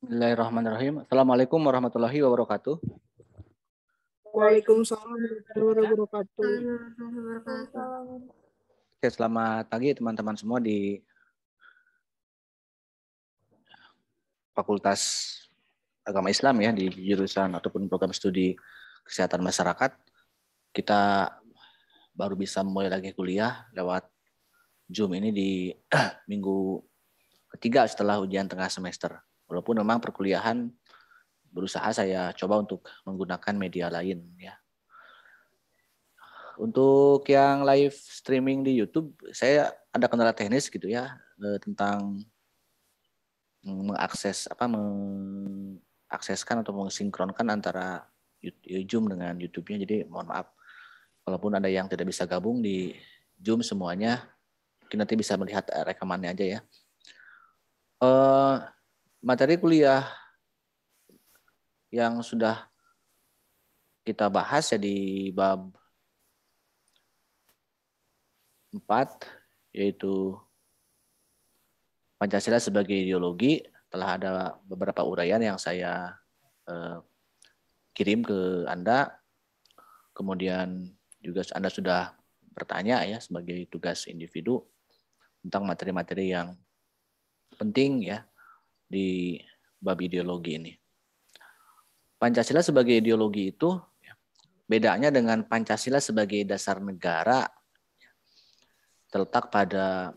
Bismillahirrahmanirrahim. Assalamualaikum warahmatullahi wabarakatuh. Waalaikumsalam warahmatullahi wabarakatuh. Oke, selamat pagi teman-teman semua di Fakultas Agama Islam ya, di jurusan ataupun program studi Kesehatan Masyarakat. Kita baru bisa mulai lagi kuliah lewat Zoom ini di minggu ketiga setelah ujian tengah semester. Walaupun memang perkuliahan berusaha saya coba untuk menggunakan media lain ya. Untuk yang live streaming di YouTube, saya ada kendala teknis gitu ya tentang mengakseskan atau mensinkronkan antara Zoom dengan YouTube-nya. Jadi mohon maaf, walaupun ada yang tidak bisa gabung di Zoom semuanya, mungkin nanti bisa melihat rekamannya aja ya. Materi kuliah yang sudah kita bahas ya di bab 4, yaitu Pancasila sebagai ideologi. Telah ada beberapa uraian yang saya kirim ke Anda. Kemudian juga Anda sudah bertanya ya sebagai tugas individu tentang materi-materi yang penting ya di bab ideologi ini. Pancasila sebagai ideologi itu bedanya dengan Pancasila sebagai dasar negara terletak pada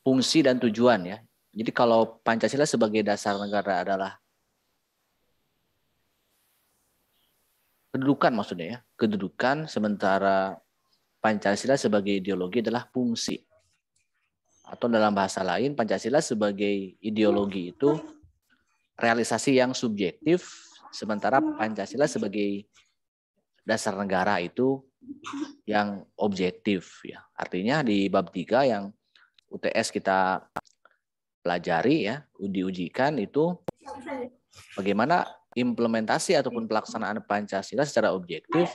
fungsi dan tujuan ya. Jadi kalau Pancasila sebagai dasar negara adalah kedudukan maksudnya ya, kedudukan, sementara Pancasila sebagai ideologi adalah fungsi. Atau dalam bahasa lain, Pancasila sebagai ideologi itu realisasi yang subjektif, sementara Pancasila sebagai dasar negara itu yang objektif ya. Artinya di bab 3 yang UTS kita pelajari ya, diujikan itu bagaimana implementasi ataupun pelaksanaan Pancasila secara objektif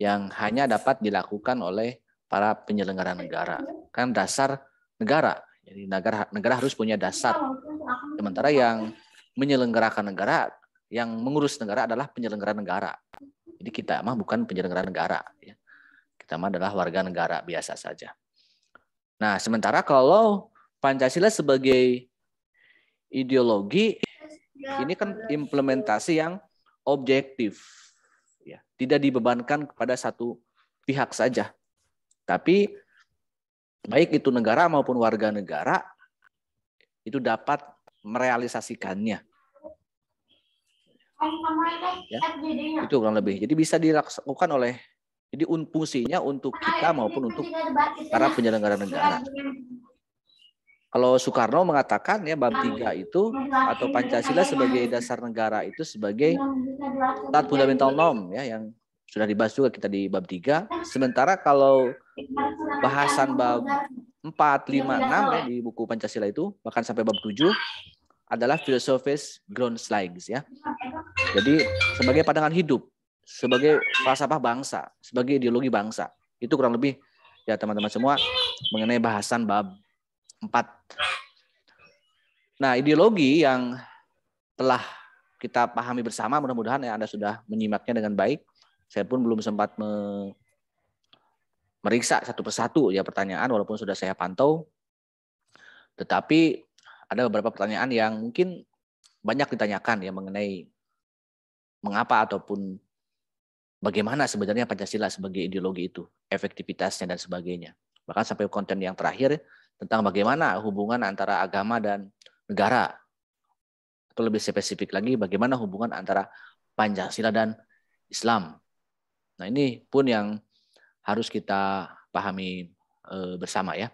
yang hanya dapat dilakukan oleh para penyelenggara negara. Kan dasar negara. Jadi negara harus punya dasar. Sementara yang menyelenggarakan negara, yang mengurus negara adalah penyelenggara negara. Jadi kita mah bukan penyelenggara negara. Ya. Kita mah adalah warga negara biasa saja. Nah, sementara kalau Pancasila sebagai ideologi, ini kan implementasi yang objektif. Ya, tidak dibebankan kepada satu pihak saja. Tapi baik itu negara maupun warga negara itu dapat merealisasikannya. Ya, itu kurang lebih. Jadi bisa dilakukan oleh, jadi fungsinya untuk kita maupun untuk para penyelenggara negara. Kalau Soekarno mengatakan ya bab 3 itu atau Pancasila sebagai dasar negara itu sebagai syarat fundamental norm ya yang sudah dibahas juga kita di bab 3. Sementara kalau bahasan bab 4, 5, 6 ya di buku Pancasila itu bahkan sampai bab 7 adalah filosofis Grundsliges ya. Jadi sebagai pandangan hidup, sebagai falsafah bangsa, sebagai ideologi bangsa. Itu kurang lebih ya teman-teman semua mengenai bahasan bab 4. Nah, ideologi yang telah kita pahami bersama, mudah-mudahan ya Anda sudah menyimaknya dengan baik. Saya pun belum sempat meriksa satu persatu ya pertanyaan walaupun sudah saya pantau. Tetapi ada beberapa pertanyaan yang mungkin banyak ditanyakan ya mengenai mengapa ataupun bagaimana sebenarnya Pancasila sebagai ideologi itu, efektivitasnya dan sebagainya. Bahkan sampai konten yang terakhir tentang bagaimana hubungan antara agama dan negara. Atau lebih spesifik lagi bagaimana hubungan antara Pancasila dan Islam. Nah ini pun yang harus kita pahami bersama ya.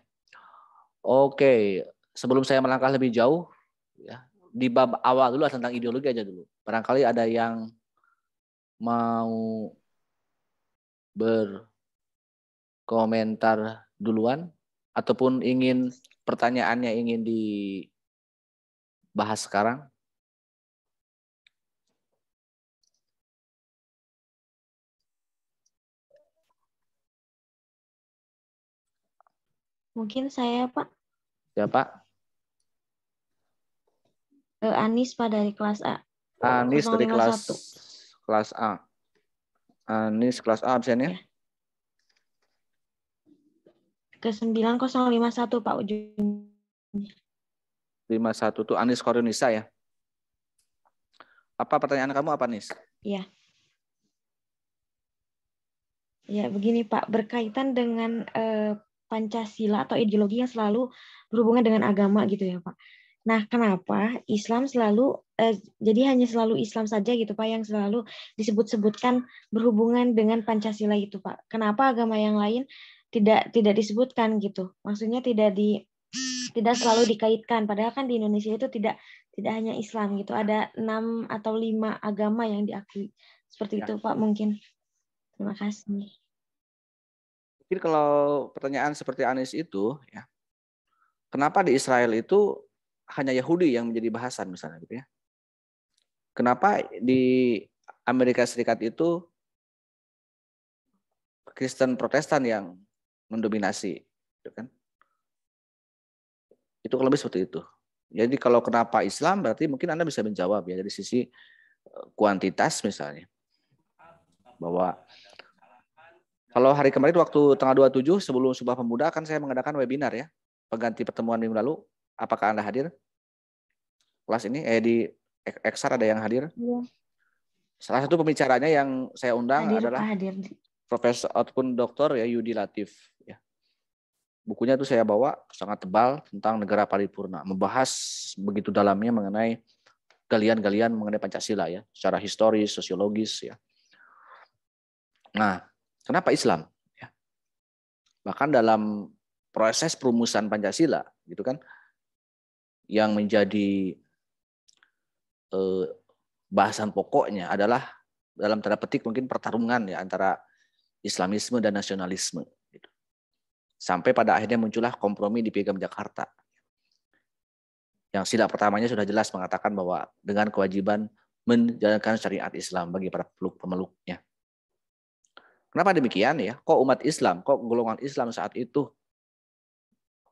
Oke, sebelum saya melangkah lebih jauh, ya, di bab awal dulu tentang ideologi aja dulu. Barangkali ada yang mau berkomentar duluan ataupun ingin pertanyaannya ingin dibahas sekarang. Mungkin saya, Pak. Ya, Pak. Anis Pak dari kelas A. Anis dari kelas 051. A. Anis kelas A absennya? Ya. Ke 9051 Pak ujung. 51 tuh Anis Korunisa ya. Apa pertanyaan kamu apa, Nis? Iya. Ya, begini Pak, berkaitan dengan Pancasila atau ideologi yang selalu berhubungan dengan agama gitu ya Pak. Nah, kenapa Islam selalu jadi hanya selalu Islam saja gitu Pak yang selalu disebut-sebutkan berhubungan dengan Pancasila itu Pak? Kenapa agama yang lain tidak disebutkan gitu? Maksudnya tidak selalu dikaitkan. Padahal kan di Indonesia itu tidak hanya Islam gitu. Ada 6 atau 5 agama yang diakui. Seperti itu Pak mungkin. Terima kasih. Mungkin kalau pertanyaan seperti Anis itu ya. Kenapa di Israel itu hanya Yahudi yang menjadi bahasan misalnya gitu ya. Kenapa di Amerika Serikat itu Kristen Protestan yang mendominasi gitu kan. Itu kalau lebih seperti itu. Jadi kalau kenapa Islam berarti mungkin Anda bisa menjawab ya dari sisi kuantitas misalnya. Bahwa kalau hari kemarin waktu tanggal 27 sebelum Sumpah Pemuda kan saya mengadakan webinar ya. Pengganti pertemuan minggu lalu. Apakah Anda hadir? Kelas ini di Eksar ada yang hadir? Ya. Salah satu pembicaranya yang saya undang adalah Profesor ataupun Doktor ya Yudi Latif ya. Bukunya itu saya bawa sangat tebal tentang negara paripurna, membahas begitu dalamnya mengenai galian-galian mengenai Pancasila ya, secara historis, sosiologis ya. Nah, kenapa Islam? Ya. Bahkan dalam proses perumusan Pancasila gitu kan, yang menjadi bahasan pokoknya adalah dalam tanda petik mungkin pertarungan ya antara Islamisme dan nasionalisme. Gitu. Sampai pada akhirnya muncullah kompromi di Piagam Jakarta. Yang sila pertamanya sudah jelas mengatakan bahwa dengan kewajiban menjalankan syariat Islam bagi para pemeluknya. Kenapa demikian ya? Kok umat Islam, kok golongan Islam saat itu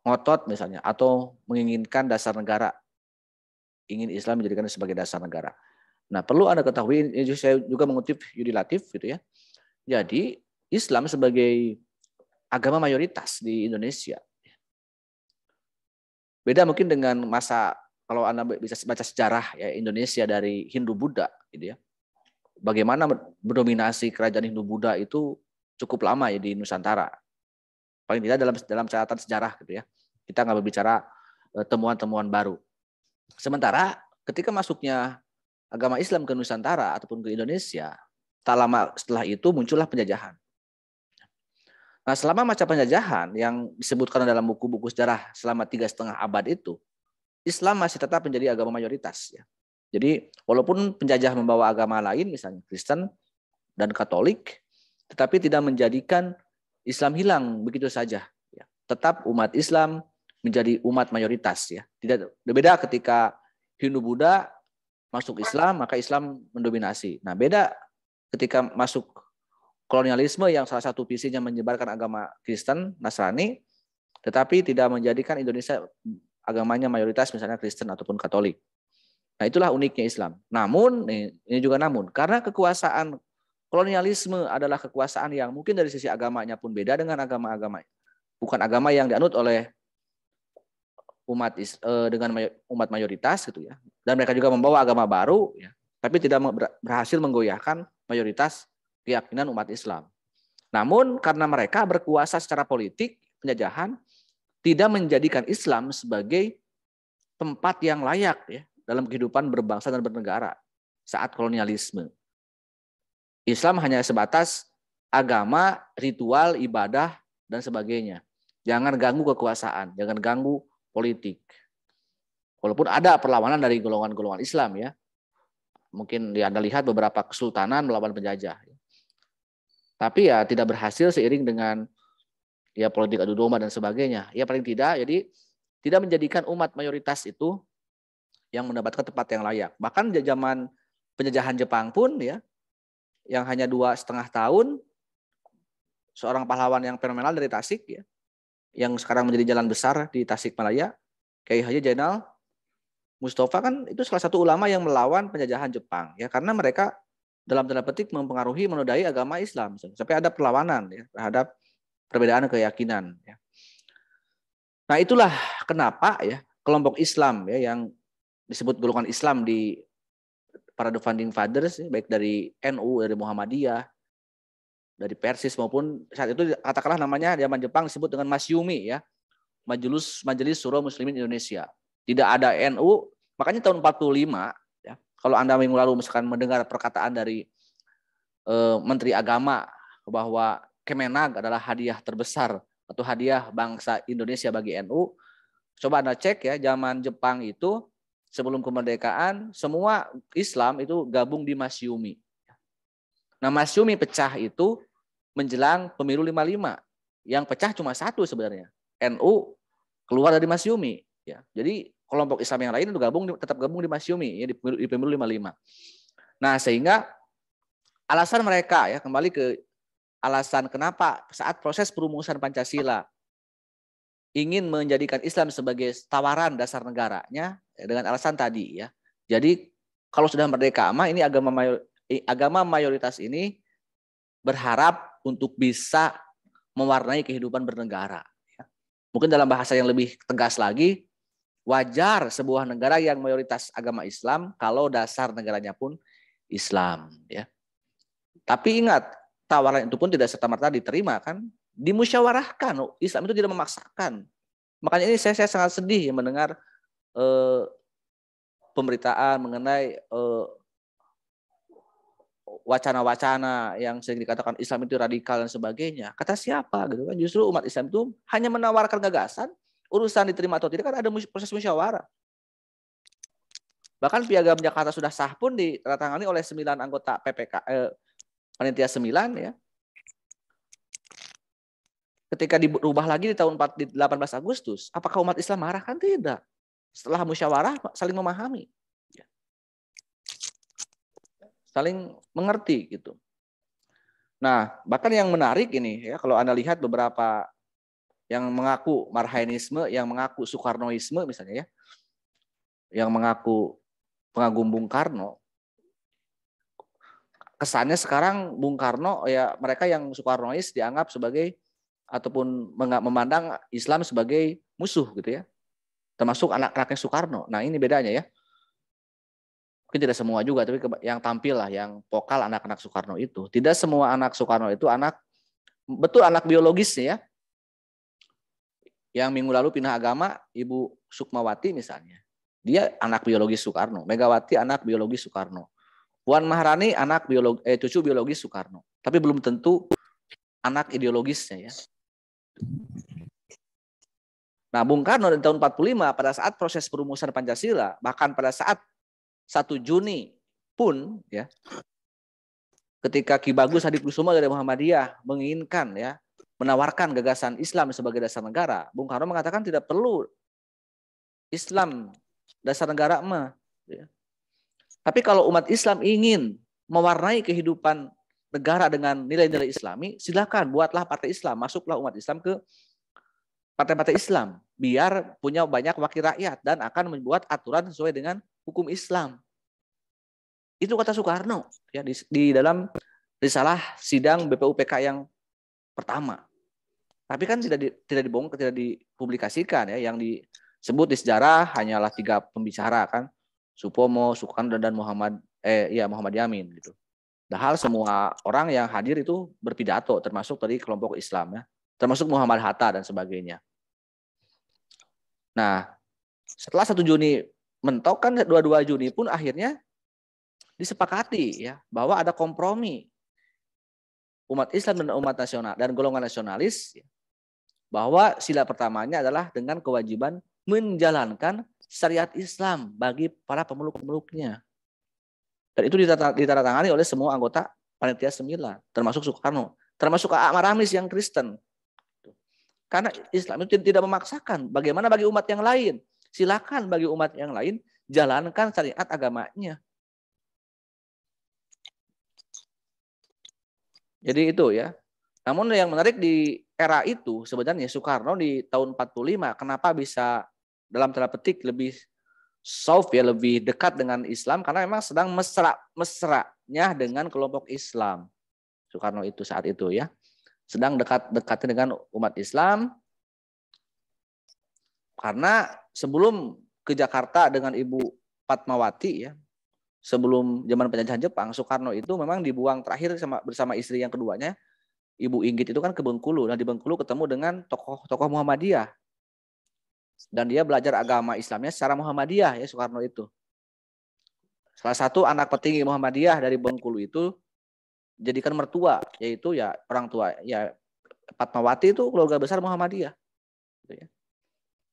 ngotot misalnya atau menginginkan dasar negara, ingin Islam menjadikan sebagai dasar negara. Nah, perlu Anda ketahui, ini saya juga mengutip Yudi Latif gitu ya. Jadi, Islam sebagai agama mayoritas di Indonesia. Beda mungkin dengan masa kalau Anda bisa baca sejarah ya Indonesia dari Hindu Buddha gitu ya. Bagaimana mendominasi kerajaan Hindu Buddha itu cukup lama ya di Nusantara. Paling tidak dalam catatan sejarah gitu ya. Kita nggak berbicara temuan-temuan baru. Sementara ketika masuknya agama Islam ke Nusantara ataupun ke Indonesia, tak lama setelah itu muncullah penjajahan. Nah, selama masa penjajahan yang disebutkan dalam buku-buku sejarah selama 3,5 abad itu, Islam masih tetap menjadi agama mayoritas. Ya. Jadi, walaupun penjajah membawa agama lain, misalnya Kristen dan Katolik, tetapi tidak menjadikan Islam hilang begitu saja. Ya. Tetap umat Islam menjadi umat mayoritas. Ya. Tidak berbeda ketika Hindu-Buddha masuk Islam, maka Islam mendominasi. Nah, beda ketika masuk kolonialisme yang salah satu visinya menyebarkan agama Kristen, Nasrani, tetapi tidak menjadikan Indonesia agamanya mayoritas misalnya Kristen ataupun Katolik. Nah, itulah uniknya Islam. Namun, ini juga namun, karena kekuasaan kolonialisme adalah kekuasaan yang mungkin dari sisi agamanya pun beda dengan agama-agama. Bukan agama yang dianut oleh dengan umat mayoritas gitu ya. Dan mereka juga membawa agama baru ya, tapi tidak berhasil menggoyahkan mayoritas keyakinan umat Islam. Namun karena mereka berkuasa secara politik, penjajahan tidak menjadikan Islam sebagai tempat yang layak ya dalam kehidupan berbangsa dan bernegara saat kolonialisme. Islam hanya sebatas agama, ritual, ibadah dan sebagainya. Jangan ganggu kekuasaan, jangan ganggu politik. Walaupun ada perlawanan dari golongan-golongan Islam ya. Mungkin Anda lihat beberapa kesultanan melawan penjajah. Tapi ya tidak berhasil seiring dengan ya politik adu domba dan sebagainya. Ya paling tidak jadi tidak menjadikan umat mayoritas itu yang mendapatkan tempat yang layak. Bahkan di zaman penjajahan Jepang pun ya yang hanya 2,5 tahun seorang pahlawan yang fenomenal dari Tasik ya yang sekarang menjadi jalan besar di Tasikmalaya, Kiai Haji Zainal Mustafa kan itu salah satu ulama yang melawan penjajahan Jepang ya, karena mereka dalam tanda petik mempengaruhi menodai agama Islam sampai ada perlawanan ya terhadap perbedaan keyakinan ya. Nah, itulah kenapa ya kelompok Islam ya yang disebut golongan Islam di para the founding fathers ya, baik dari NU, dari Muhammadiyah, dari Persis maupun saat itu katakanlah namanya zaman Jepang disebut dengan Masyumi ya, Majelis Syuro Muslimin Indonesia. Tidak ada NU, makanya tahun 45 ya, kalau Anda minggu lalu misalkan mendengar perkataan dari Menteri Agama bahwa Kemenag adalah hadiah terbesar atau hadiah bangsa Indonesia bagi NU, coba Anda cek ya, zaman Jepang itu sebelum kemerdekaan semua Islam itu gabung di Masyumi. Nah, Masyumi pecah itu menjelang pemilu 55. Yang pecah cuma satu sebenarnya. NU keluar dari Masyumi ya. Jadi kelompok Islam yang lain itu tetap gabung di Masyumi ya, di pemilu 55. Nah, sehingga alasan mereka ya, kembali ke alasan kenapa saat proses perumusan Pancasila ingin menjadikan Islam sebagai tawaran dasar negaranya ya, dengan alasan tadi ya. Jadi kalau sudah merdeka ini agama mayoritas ini berharap untuk bisa mewarnai kehidupan bernegara. Ya. Mungkin dalam bahasa yang lebih tegas lagi, wajar sebuah negara yang mayoritas agama Islam kalau dasar negaranya pun Islam. Ya. Tapi ingat, tawaran itu pun tidak serta-merta diterima kan, dimusyawarahkan. Islam itu tidak memaksakan. Makanya ini saya sangat sedih ya mendengar pemberitaan mengenai wacana-wacana yang sering dikatakan Islam itu radikal dan sebagainya. Kata siapa gitu kan? Justru umat Islam itu hanya menawarkan gagasan, urusan diterima atau tidak kan ada proses musyawarah. Bahkan Piagam Jakarta sudah sah pun ditandatangani oleh 9 anggota Panitia 9 ya. Ketika dirubah lagi di tahun 18 Agustus, apakah umat Islam marah? Kan tidak. Setelah musyawarah saling memahami. Saling mengerti gitu. Nah, bahkan yang menarik ini ya, kalau Anda lihat beberapa yang mengaku Marhainisme, yang mengaku Soekarnoisme misalnya ya, yang mengaku pengagum Bung Karno, kesannya sekarang Bung Karno ya, mereka yang Soekarnois dianggap sebagai ataupun memandang Islam sebagai musuh gitu ya, termasuk anak-anaknya Soekarno. Nah, ini bedanya ya. Mungkin tidak semua juga, tapi yang tampil lah, yang vokal anak-anak Soekarno itu. Tidak semua anak Soekarno itu betul anak biologisnya ya. Yang minggu lalu pindah agama, Ibu Sukmawati misalnya. Dia anak biologis Soekarno. Megawati anak biologis Soekarno. Puan Maharani cucu biologis Soekarno. Tapi belum tentu anak ideologisnya ya. Nah, Bung Karno di tahun 45 pada saat proses perumusan Pancasila, bahkan pada saat 1 Juni pun ya, ketika Ki Bagus Hadikusumo dari Muhammadiyah menginginkan ya, menawarkan gagasan Islam sebagai dasar negara, Bung Karno mengatakan tidak perlu Islam dasar negara ya. Tapi kalau umat Islam ingin mewarnai kehidupan negara dengan nilai-nilai Islami, silakan buatlah partai Islam, masuklah umat Islam ke partai-partai Islam, biar punya banyak wakil rakyat dan akan membuat aturan sesuai dengan hukum Islam. Itu kata Soekarno ya di dalam risalah sidang BPUPK yang pertama. Tapi kan tidak dibongkar, tidak dipublikasikan ya. Yang disebut di sejarah hanyalah 3 pembicara kan, Supomo, Soekarno dan Muhammad Yamin gitu. Padahal semua orang yang hadir itu berpidato, termasuk dari kelompok Islam ya, termasuk Muhammad Hatta dan sebagainya. Nah, setelah 1 Juni mentok kan 22 Juni pun akhirnya disepakati ya bahwa ada kompromi umat Islam dan umat nasional dan golongan nasionalis ya, bahwa sila pertamanya adalah dengan kewajiban menjalankan syariat Islam bagi para pemeluk-pemeluknya. Dan itu ditandatangani oleh semua anggota Panitia 9, termasuk Soekarno, termasuk Maramis yang Kristen. Karena Islam itu tidak memaksakan. Bagaimana bagi umat yang lain? Silakan bagi umat yang lain jalankan syariat agamanya. Jadi itu ya. Namun yang menarik di era itu sebenarnya Soekarno di tahun 45 kenapa bisa dalam tanda petik lebih soft ya, lebih dekat dengan Islam karena memang sedang mesra-mesranya dengan kelompok Islam. Soekarno itu saat itu ya. Sedang dekat-dekatnya dengan umat Islam karena sebelum ke Jakarta dengan Ibu Fatmawati ya, sebelum zaman penjajahan Jepang, Soekarno itu memang dibuang terakhir bersama istri yang keduanya, Ibu Inggit itu kan ke Bengkulu. Nah di Bengkulu ketemu dengan tokoh-tokoh Muhammadiyah. Dan dia belajar agama Islamnya secara Muhammadiyah ya Soekarno itu. Salah satu anak petinggi Muhammadiyah dari Bengkulu itu jadikan mertua, yaitu ya orang tua ya Fatmawati itu keluarga besar Muhammadiyah. Gitu ya.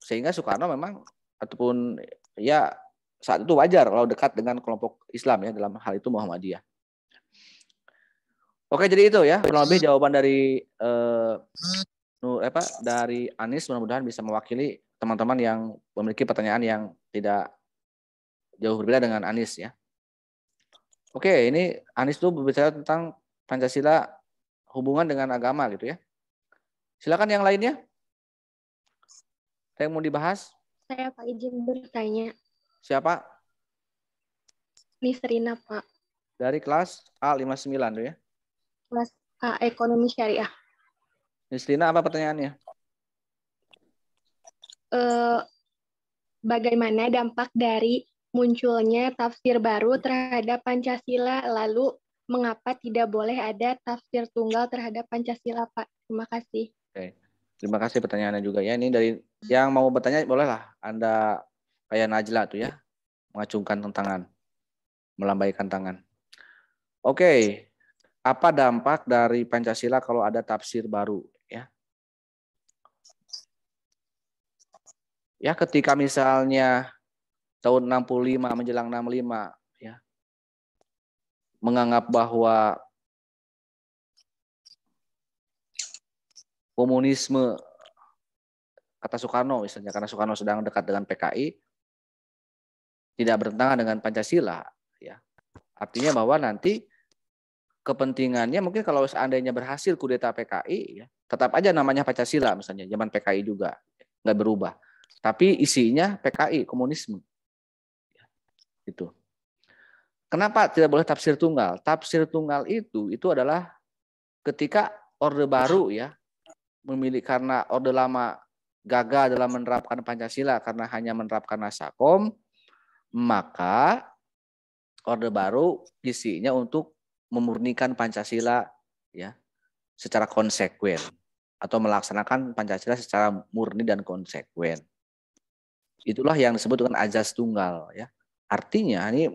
Sehingga Soekarno memang ataupun ya saat itu wajar kalau dekat dengan kelompok Islam ya, dalam hal itu Muhammadiyah. Oke, jadi itu ya kurang lebih jawaban dari dari Anis, mudah-mudahan bisa mewakili teman-teman yang memiliki pertanyaan yang tidak jauh berbeda dengan Anis ya. Oke, ini Anis tuh berbicara tentang Pancasila hubungan dengan agama gitu ya. Silakan yang lainnya. Ada yang mau dibahas? Saya Pak izin bertanya. Siapa? Nisrina Pak. Dari kelas A59 tuh ya. Kelas A Ekonomi Syariah. Nisrina, apa pertanyaannya? Bagaimana dampak dari munculnya tafsir baru terhadap Pancasila, lalu mengapa tidak boleh ada tafsir tunggal terhadap Pancasila, Pak? Terima kasih. Oke. Terima kasih pertanyaannya juga ya. Ini dari yang mau bertanya bolehlah Anda kayak Najla tuh ya, mengacungkan tangan, melambaikan tangan. Oke. Apa dampak dari Pancasila kalau ada tafsir baru ya? Ya ketika misalnya tahun 65 menjelang 65 ya, menganggap bahwa komunisme, kata Soekarno misalnya, karena Soekarno sedang dekat dengan PKI, tidak bertentangan dengan Pancasila ya. Artinya bahwa nanti kepentingannya mungkin kalau seandainya berhasil kudeta PKI ya, tetap aja namanya Pancasila misalnya, zaman PKI juga nggak berubah. Tapi isinya PKI, komunisme. Gitu. Kenapa tidak boleh tafsir tunggal? Tafsir tunggal itu adalah ketika Orde Baru ya, karena Orde Lama gagal dalam menerapkan Pancasila karena hanya menerapkan Nasakom, maka Orde Baru isinya untuk memurnikan Pancasila ya secara konsekuen atau melaksanakan Pancasila secara murni dan konsekuen. Itulah yang disebut dengan azas tunggal ya. Artinya ini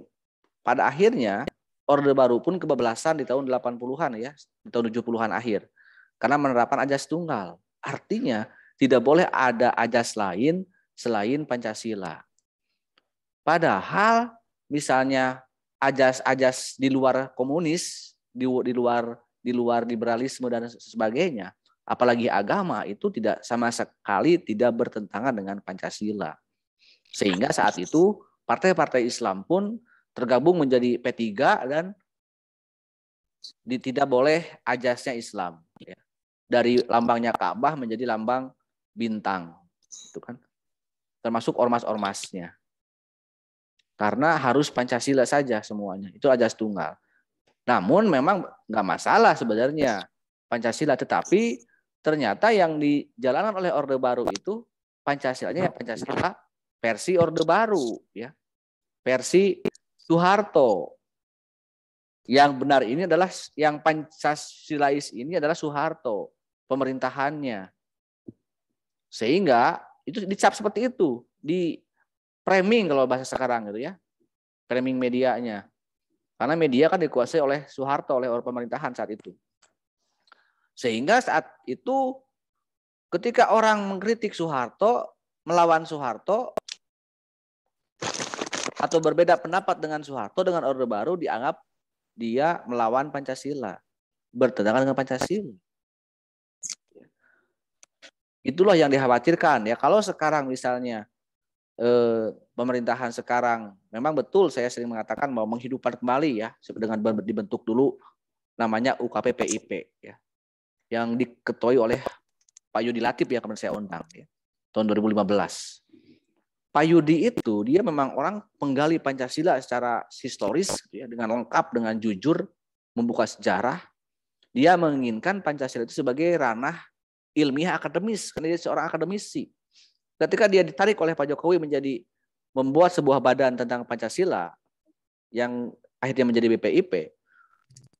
pada akhirnya Orde Baru pun kebablasan di tahun 80-an ya, di tahun 70-an akhir. Karena menerapkan azas tunggal. Artinya tidak boleh ada azas lain selain Pancasila. Padahal misalnya azas-azas di luar komunis, di luar liberalisme dan sebagainya, apalagi agama itu tidak sama sekali tidak bertentangan dengan Pancasila. Sehingga saat itu partai-partai Islam pun tergabung menjadi P3 dan tidak boleh azasnya Islam. Ya. Dari lambangnya Ka'bah menjadi lambang bintang, itu kan. Termasuk ormas-ormasnya. Karena harus Pancasila saja semuanya. Itu azas tunggal. Namun memang nggak masalah sebenarnya Pancasila, tetapi ternyata yang dijalankan oleh Orde Baru itu Pancasilanya Pancasila versi Orde Baru, ya. Versi Soeharto. Yang benar ini adalah yang Pancasilais ini adalah Soeharto, pemerintahannya. Sehingga itu dicap seperti itu, di framing kalau bahasa sekarang gitu ya. Framing medianya. Karena media kan dikuasai oleh Soeharto, oleh pemerintahan saat itu. Sehingga saat itu ketika orang mengkritik Soeharto, melawan Soeharto, atau berbeda pendapat dengan Soeharto, dengan Orde Baru dianggap dia melawan Pancasila, bertentangan dengan Pancasila. Itulah yang dikhawatirkan ya. Kalau sekarang misalnya pemerintahan sekarang memang betul saya sering mengatakan mau menghidupkan kembali ya dengan dibentuk dulu namanya UKP PIP ya, yang diketuai oleh Pak Yudi Latif ya, kemarin saya undang ya, tahun 2015. Pak Yudi itu dia memang orang penggali Pancasila secara historis gitu ya, dengan lengkap, dengan jujur, membuka sejarah. Dia menginginkan Pancasila itu sebagai ranah ilmiah akademis, karena dia seorang akademisi. Ketika dia ditarik oleh Pak Jokowi menjadi membuat sebuah badan tentang Pancasila yang akhirnya menjadi BPIP,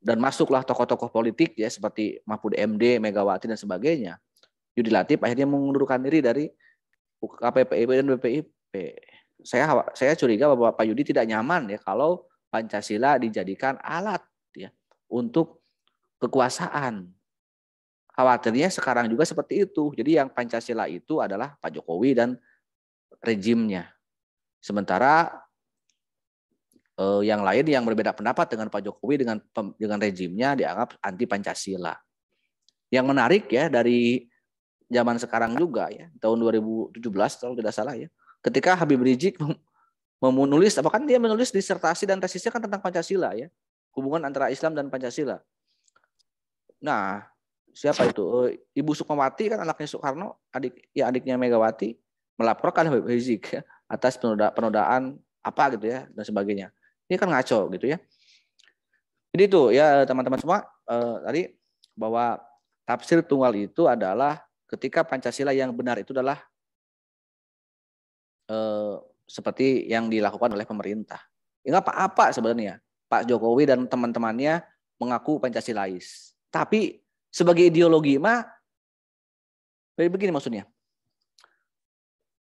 dan masuklah tokoh-tokoh politik ya seperti Mahfud MD, Megawati dan sebagainya. Yudi Latif akhirnya mengundurkan diri dari KPPIP dan BPIP. Saya curiga bahwa Pak Yudi tidak nyaman ya kalau Pancasila dijadikan alat ya untuk kekuasaan. Khawatirnya sekarang juga seperti itu. Jadi yang Pancasila itu adalah Pak Jokowi dan rejimnya. Sementara yang lain yang berbeda pendapat dengan Pak Jokowi dengan rejimnya dianggap anti Pancasila. Yang menarik ya dari zaman sekarang juga ya, tahun 2017 kalau tidak salah ya, ketika Habib Rizik menulis, apa kan dia menulis disertasi dan tesisnya kan tentang Pancasila ya, hubungan antara Islam dan Pancasila. Nah, siapa itu? Ibu Sukmawati kan anaknya Soekarno, adiknya Megawati, melaporkan Habib Rizik ya, atas penodaan apa gitu ya dan sebagainya. Ini kan ngaco gitu ya. Jadi itu ya teman-teman semua tadi bahwa tafsir tunggal itu adalah ketika Pancasila yang benar itu adalah seperti yang dilakukan oleh pemerintah. Enggak apa-apa sebenarnya. Pak Jokowi dan teman-temannya mengaku Pancasilais. Tapi sebagai ideologi mah begini maksudnya.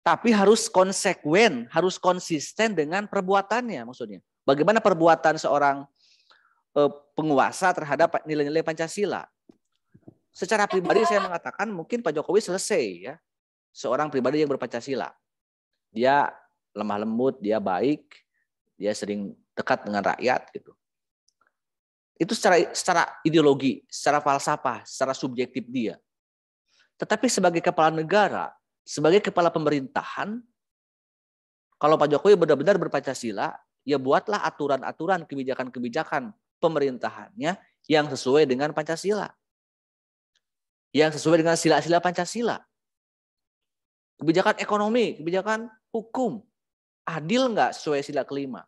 Tapi harus konsekuen, harus konsisten dengan perbuatannya maksudnya. Bagaimana perbuatan seorang penguasa terhadap nilai-nilai Pancasila. Secara pribadi saya mengatakan mungkin Pak Jokowi selesai ya. Seorang pribadi yang berpancasila. Dia lemah lembut, dia baik, dia sering dekat dengan rakyat gitu. Itu secara ideologi, secara falsafah, secara subjektif dia. Tetapi sebagai kepala negara, sebagai kepala pemerintahan, kalau Pak Jokowi benar-benar berpancasila, ya buatlah aturan-aturan, kebijakan-kebijakan pemerintahannya yang sesuai dengan Pancasila. Yang sesuai dengan sila-sila Pancasila. Kebijakan ekonomi, kebijakan hukum. Adil nggak sesuai sila kelima?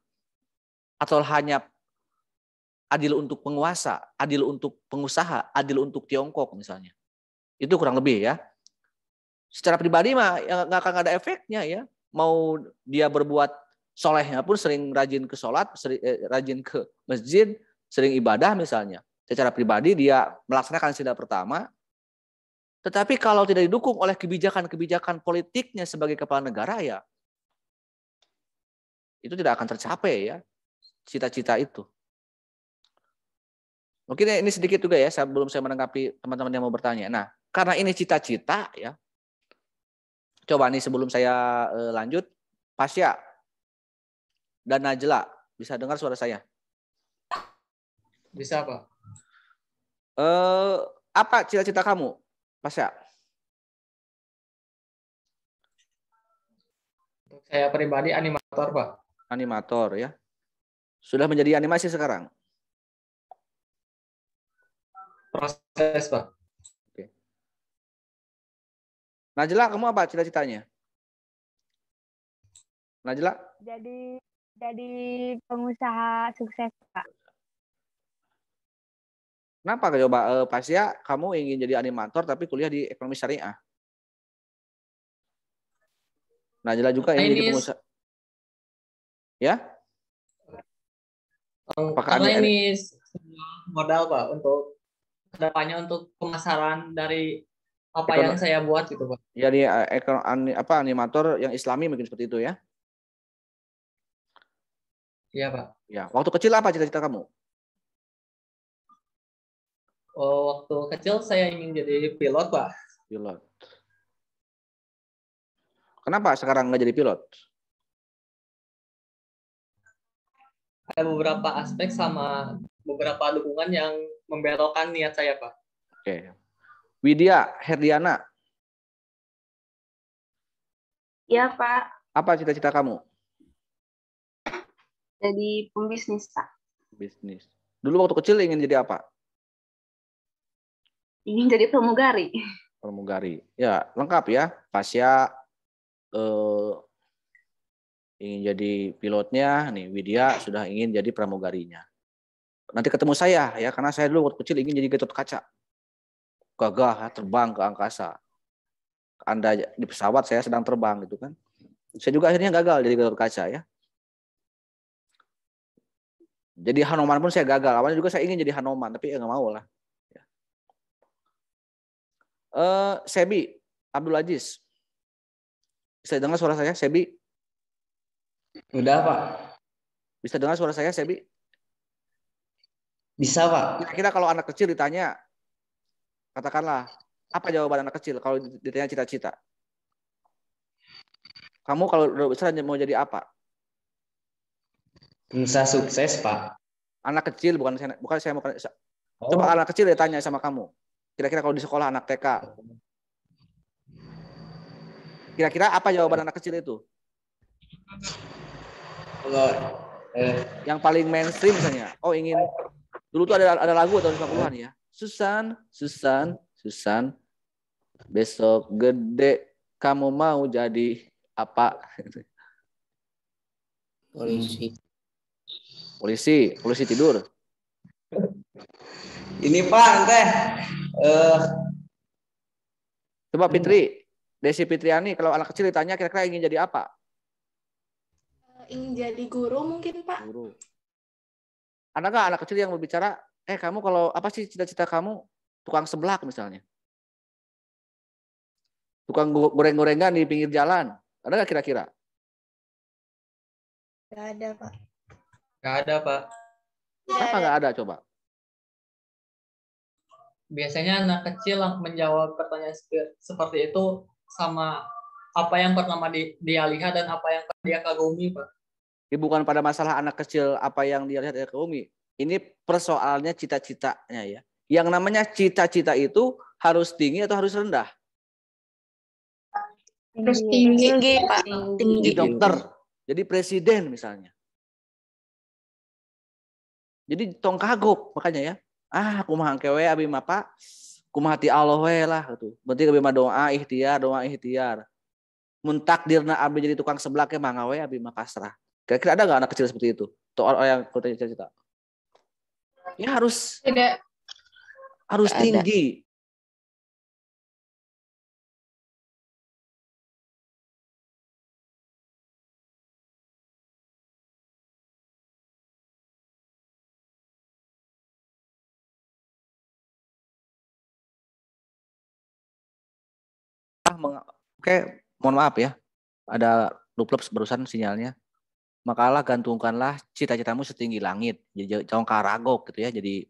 Atau hanya adil untuk penguasa, adil untuk pengusaha, adil untuk Tiongkok misalnya. Itu kurang lebih ya. Secara pribadi mah ya nggak akan ada efeknya ya. Mau dia berbuat solehnya pun sering rajin ke sholat, rajin ke masjid, sering ibadah misalnya. Secara pribadi dia melaksanakan sila pertama. Tetapi kalau tidak didukung oleh kebijakan-kebijakan politiknya sebagai kepala negara ya, itu tidak akan tercapai ya cita-cita itu. Mungkin ini sedikit juga ya sebelum saya menanggapi teman-teman yang mau bertanya. Nah, karena ini cita-cita ya, coba nih sebelum saya lanjut, Pasya dan Najla bisa dengar suara saya? Bisa, Pak. Apa cita-cita kamu, Pasya? Untuk saya pribadi animator, Pak. Animator ya. Sudah menjadi animasi sekarang? Proses, Pak. Oke. Najla, kamu apa cita-citanya? Najla? Jadi pengusaha sukses, Pak. Kenapa coba Pasya kamu ingin jadi animator tapi kuliah di ekonomi syariah? Najla juga ingin jadi pengusaha. Ya? Karena ini sebuah modal, Pak, untuk kedepannya untuk pemasaran dari apa yang saya buat gitu, Pak. Jadi animator yang Islami mungkin seperti itu ya? Iya, Pak. Ya, waktu kecil apa cita-cita kamu? Waktu kecil saya ingin jadi pilot, Pak. Pilot. Kenapa sekarang nggak jadi pilot? Ada beberapa aspek sama beberapa dukungan yang membelokkan niat saya, Pak. Oke. Widya Herdiana. Iya, Pak. Apa cita-cita kamu? Jadi pembisnis, Pak. Bisnis. Dulu waktu kecil ingin jadi apa? Ingin jadi pramugari. Pramugari. Ya, lengkap ya. Pasya ingin jadi pilotnya, nih Widya sudah ingin jadi pramugarinya. Nanti ketemu saya ya, karena saya dulu waktu kecil ingin jadi Gatot Kaca. Gagah terbang ke angkasa. Anda di pesawat, saya sedang terbang gitu kan. Saya juga akhirnya gagal jadi Gatot Kaca ya. Jadi Hanoman pun saya gagal. Awalnya juga saya ingin jadi Hanoman, tapi nggak mau lah. Sebi Abdul Aziz, bisa dengar suara saya, Sebi? Udah, Pak. Bisa dengar suara saya, Sebi? Bisa, Pak. Kira-kira kalau anak kecil ditanya, katakanlah, apa jawaban anak kecil kalau ditanya cita-cita? Kamu kalau udah besar mau jadi apa? Pengusaha sukses, Pak. Anak kecil, bukan saya mau. Coba anak kecil ditanya sama kamu. Kira-kira kalau di sekolah anak TK. Kira-kira apa jawaban anak kecil itu? Yang paling mainstream misalnya. Oh, ingin. Dulu tuh ada lagu tahun 50-an ya. Susan. Besok gede kamu mau jadi apa? Polisi tidur. Ini Pak, teh. Coba Desi Fitriani, kalau anak kecil ditanya kira-kira ingin jadi apa? Ingin jadi guru mungkin, Pak. Guru. Ada nggak anak kecil yang berbicara, kamu kalau apa sih cita-cita kamu? Tukang seblak misalnya. Tukang goreng-gorengan di pinggir jalan. Ada nggak kira-kira? Nggak ada, Pak. Nggak ada, Pak. Kenapa nggak ada coba? Biasanya anak kecil menjawab pertanyaan seperti itu sama apa yang pertama dia lihat dan apa yang dia kagumi, Pak. Ini bukan pada masalah anak kecil apa yang dia lihat dia kagumi. Ini persoalannya cita-citanya ya. Yang namanya cita-cita itu harus tinggi atau harus rendah? Terus tinggi, Pak. Jadi dokter, jadi presiden misalnya. Jadi tong kagok makanya ya. Kumaha kewe abi mah Pak. Kumaha ti Allah we lah gitu. Berarti abi mah doa ikhtiar. Mun takdirna abi jadi tukang seblak mah ngawe abi mah pasrah. Kira-kira ada enggak anak kecil seperti itu? Tuh orang yang kota cita-cita. Ya harus Tidak. Harus tinggi. Oke, mohon maaf ya. Ada luplep barusan sinyalnya. Makalah gantungkanlah cita-citamu setinggi langit. Jadi jangan karagok gitu ya. Jadi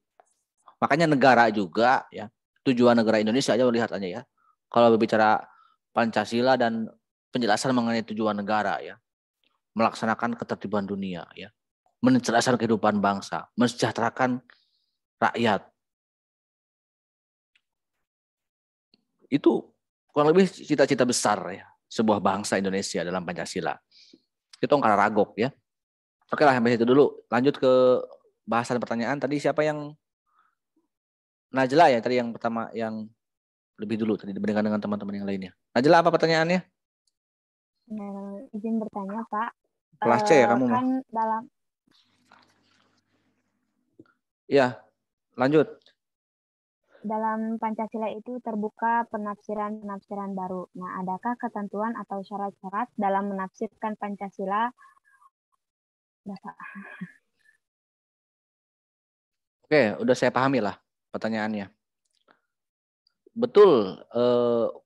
makanya negara juga ya. Tujuan negara Indonesia aja lihat aja ya. Kalau berbicara Pancasila dan penjelasan mengenai tujuan negara ya. Melaksanakan ketertiban dunia ya. Mencerdaskan kehidupan bangsa, mensejahterakan rakyat. Itu kurang lebih cita-cita besar ya sebuah bangsa Indonesia dalam Pancasila. Itu ongkar ragok ya. Oke lah sampai situ dulu. Lanjut ke bahasan pertanyaan. Tadi siapa yang Najla ya tadi yang pertama yang lebih dulu tadi dibandingkan dengan teman-teman yang lainnya. Najla apa pertanyaannya? Izin bertanya Pak. Kelas C ya kamu kan dalam. Iya, lanjut. Dalam Pancasila itu terbuka penafsiran-penafsiran baru. Nah, adakah ketentuan atau syarat-syarat dalam menafsirkan Pancasila? Oke, udah saya pahami lah pertanyaannya. Betul,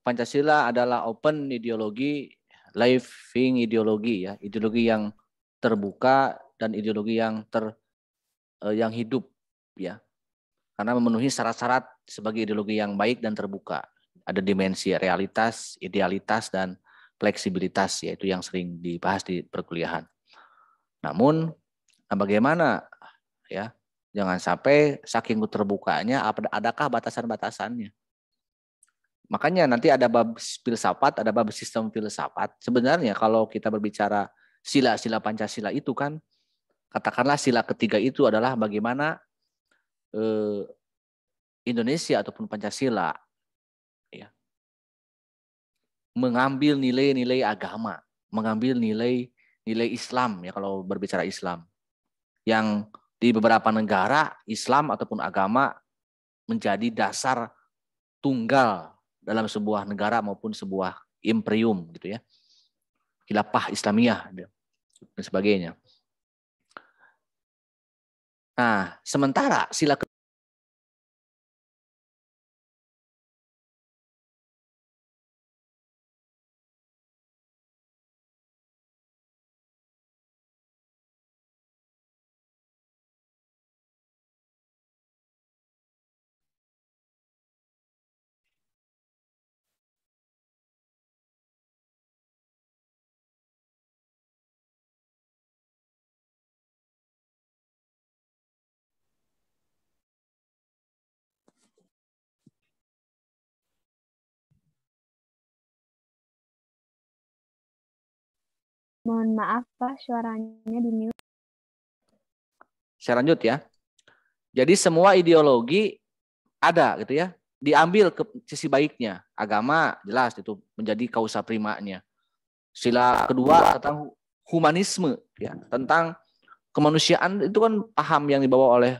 Pancasila adalah open ideologi, living ideologi ya, ideologi yang terbuka dan ideologi yang yang hidup ya. Karena memenuhi syarat-syarat sebagai ideologi yang baik dan terbuka. Ada dimensi realitas, idealitas, dan fleksibilitas, yaitu yang sering dibahas di perkuliahan. Namun, bagaimana ya? Jangan sampai saking terbukanya, adakah batasan-batasannya? Makanya nanti ada bab filsafat, ada bab sistem filsafat. Sebenarnya kalau kita berbicara sila-sila Pancasila itu kan, katakanlah sila ketiga itu adalah bagaimana Indonesia ataupun Pancasila ya, mengambil nilai-nilai agama, mengambil nilai nilai Islam ya kalau berbicara Islam. Yang di beberapa negara Islam ataupun agama menjadi dasar tunggal dalam sebuah negara maupun sebuah imperium gitu ya. Khilafah Islamiyah dan sebagainya. Nah, sementara sila Mohon maaf Pak, suaranya di mute. Saya lanjut ya. Jadi semua ideologi ada gitu ya. Diambil ke sisi baiknya. Agama jelas itu menjadi kausa primanya. Sila kedua tentang humanisme ya, tentang kemanusiaan itu kan paham yang dibawa oleh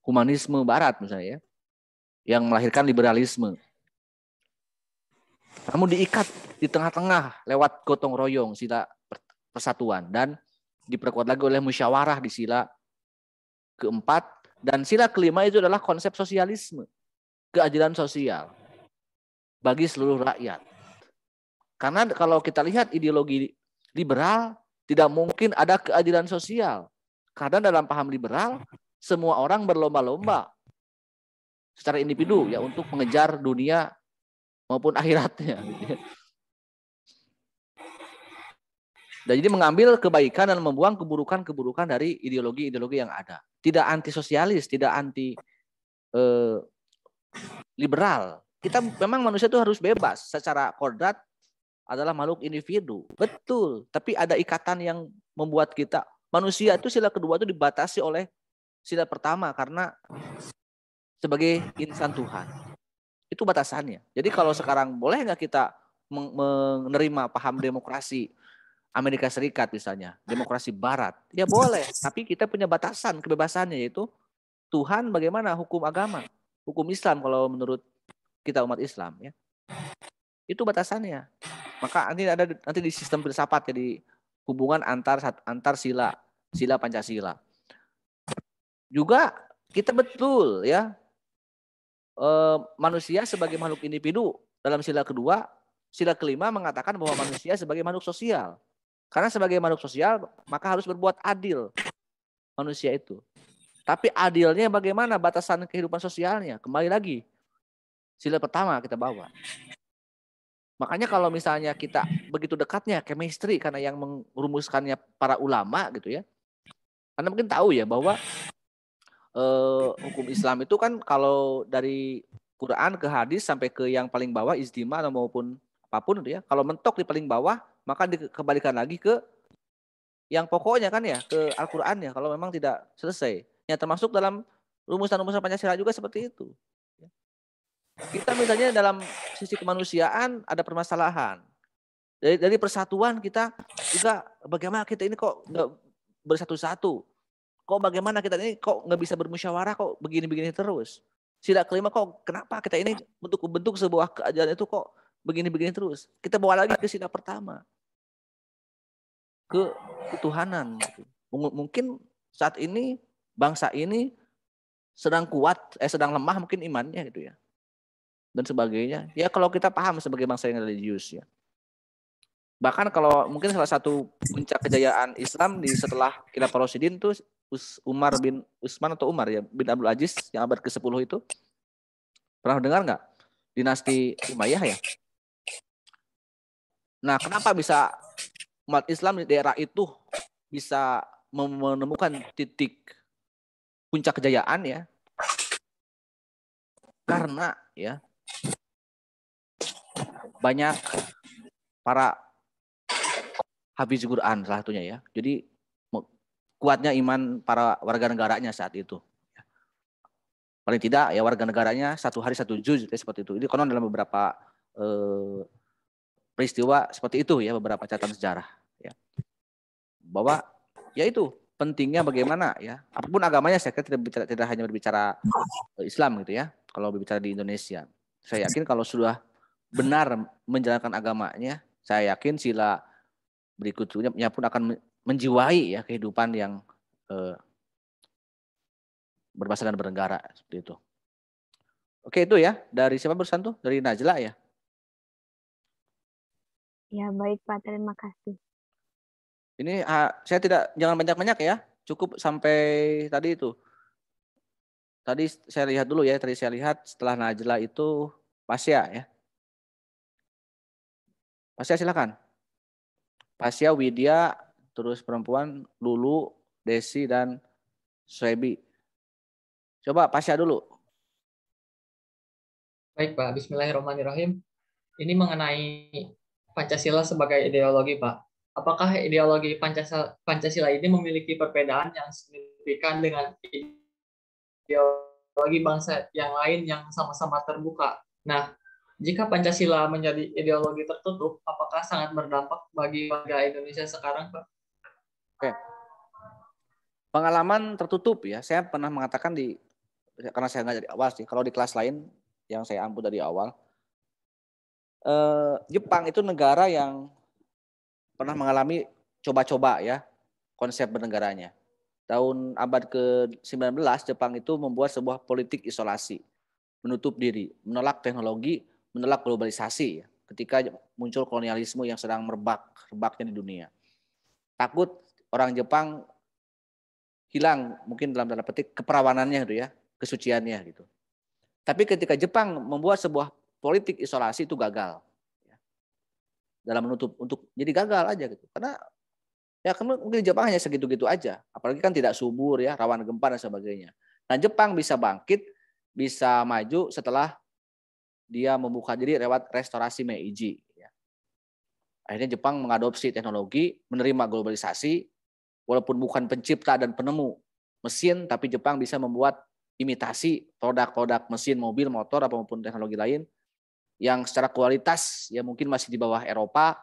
humanisme barat misalnya ya. Yang melahirkan liberalisme. Namun diikat di tengah-tengah lewat gotong royong sila persatuan dan diperkuat lagi oleh musyawarah di sila keempat dan sila kelima itu adalah konsep sosialisme, keadilan sosial bagi seluruh rakyat. Karena kalau kita lihat ideologi liberal tidak mungkin ada keadilan sosial. Karena dalam paham liberal semua orang berlomba-lomba secara individu ya untuk mengejar dunia maupun akhiratnya. Dan jadi mengambil kebaikan dan membuang keburukan-keburukan dari ideologi-ideologi yang ada. Tidak anti sosialis, tidak anti liberal. Kita memang manusia itu harus bebas. Secara kodrat adalah makhluk individu. Betul. Tapi ada ikatan yang membuat kita. Manusia itu sila kedua itu dibatasi oleh sila pertama. Karena sebagai insan Tuhan. Itu batasannya. Jadi kalau sekarang boleh nggak kita menerima paham demokrasi Amerika Serikat misalnya, demokrasi barat, ya boleh. Tapi kita punya batasan kebebasannya yaitu Tuhan bagaimana hukum agama, hukum Islam kalau menurut kita umat Islam ya. Itu batasannya. Maka nanti di sistem filsafat jadi hubungan antar sila Pancasila. Juga kita betul ya manusia sebagai makhluk individu dalam sila kedua, sila kelima mengatakan bahwa manusia sebagai makhluk sosial. Karena sebagai makhluk sosial, maka harus berbuat adil manusia itu. Tapi adilnya bagaimana batasan kehidupan sosialnya? Kembali lagi, sila pertama kita bawa. Makanya kalau misalnya kita begitu dekatnya chemistry, karena yang merumuskannya para ulama gitu ya. Anda mungkin tahu ya bahwa hukum Islam itu kan kalau dari Quran ke hadis sampai ke yang paling bawah ijtima maupun apapun itu ya. Kalau mentok di paling bawah, maka dikembalikan lagi ke yang pokoknya kan ya, ke Al-Qur'an ya, kalau memang tidak selesai. Ya termasuk dalam rumusan-rumusan Pancasila juga seperti itu. Kita misalnya dalam sisi kemanusiaan ada permasalahan. Dari persatuan kita juga bagaimana kita ini kok nggak bersatu-satu. Kok bagaimana kita ini kok nggak bisa bermusyawarah kok begini-begini terus. Sila kelima kok kenapa kita ini untuk membentuk sebuah keadilan itu kok begini-begini terus. Kita bawa lagi ke sila pertama. Ke ketuhanan. Mungkin saat ini bangsa ini sedang kuat, sedang lemah mungkin imannya gitu ya. Dan sebagainya. Ya kalau kita paham sebagai bangsa yang religius ya. Bahkan kalau mungkin salah satu puncak kejayaan Islam di setelah Khilafah Rasyidin itu Umar bin Utsman atau Umar ya bin Abdul Aziz yang abad ke-10 itu. Pernah dengar nggak? Dinasti Umayyah ya. Nah, kenapa bisa umat Islam di daerah itu bisa menemukan titik puncak kejayaan ya? Karena ya banyak para hafiz Quran salah satunya ya. Jadi kuatnya iman para warga negaranya saat itu. Paling tidak ya warga negaranya satu hari satu juz seperti itu. Ini konon dalam beberapa peristiwa seperti itu ya, beberapa catatan sejarah. Ya. bahwa yaitu pentingnya bagaimana ya, apapun agamanya, saya kira tidak hanya berbicara Islam gitu ya. Kalau berbicara di Indonesia, saya yakin kalau sudah benar menjalankan agamanya, saya yakin sila berikutnya pun akan menjiwai ya kehidupan yang berbangsa dan bernegara seperti itu. Oke, itu ya dari siapa barusan tuh? Dari Najla ya. Ya, baik Pak, terima kasih. Ini saya jangan banyak-banyak ya, cukup sampai tadi itu. Tadi saya lihat dulu ya, tadi saya lihat setelah Najla itu Pasya ya. Pasya silakan. Pasya, Widya, terus perempuan Lulu, Desi dan Suebi. Coba Pasya dulu. Baik Pak, Bismillahirrahmanirrahim. Ini mengenai Pancasila sebagai ideologi Pak. Apakah ideologi Pancasila ini memiliki perbedaan yang signifikan dengan ideologi bangsa yang lain yang sama-sama terbuka? Nah, jika Pancasila menjadi ideologi tertutup, apakah sangat berdampak bagi warga Indonesia sekarang, Pak? Oke. Pengalaman tertutup ya, saya pernah mengatakan karena saya nggak dari awal sih, kalau di kelas lain yang saya ampu dari awal, Jepang itu negara yang pernah mengalami coba-coba ya konsep bernegaranya. Tahun abad ke-19 Jepang itu membuat sebuah politik isolasi, menutup diri, menolak teknologi, menolak globalisasi ya, ketika muncul kolonialisme yang sedang merebaknya di dunia. Takut orang Jepang hilang mungkin dalam tanda petik keperawanannya gitu ya, kesuciannya gitu. Tapi ketika Jepang membuat sebuah politik isolasi itu gagal. Dalam menutup untuk jadi gagal aja gitu. Karena ya mungkin Jepang hanya segitu-gitu aja. Apalagi kan tidak subur ya, rawan gempa dan sebagainya. Nah, Jepang bisa bangkit, bisa maju setelah dia membuka diri lewat restorasi Meiji. Akhirnya Jepang mengadopsi teknologi, menerima globalisasi, walaupun bukan pencipta dan penemu mesin, tapi Jepang bisa membuat imitasi produk-produk mesin, mobil, motor, apapun teknologi lain yang secara kualitas ya mungkin masih di bawah Eropa,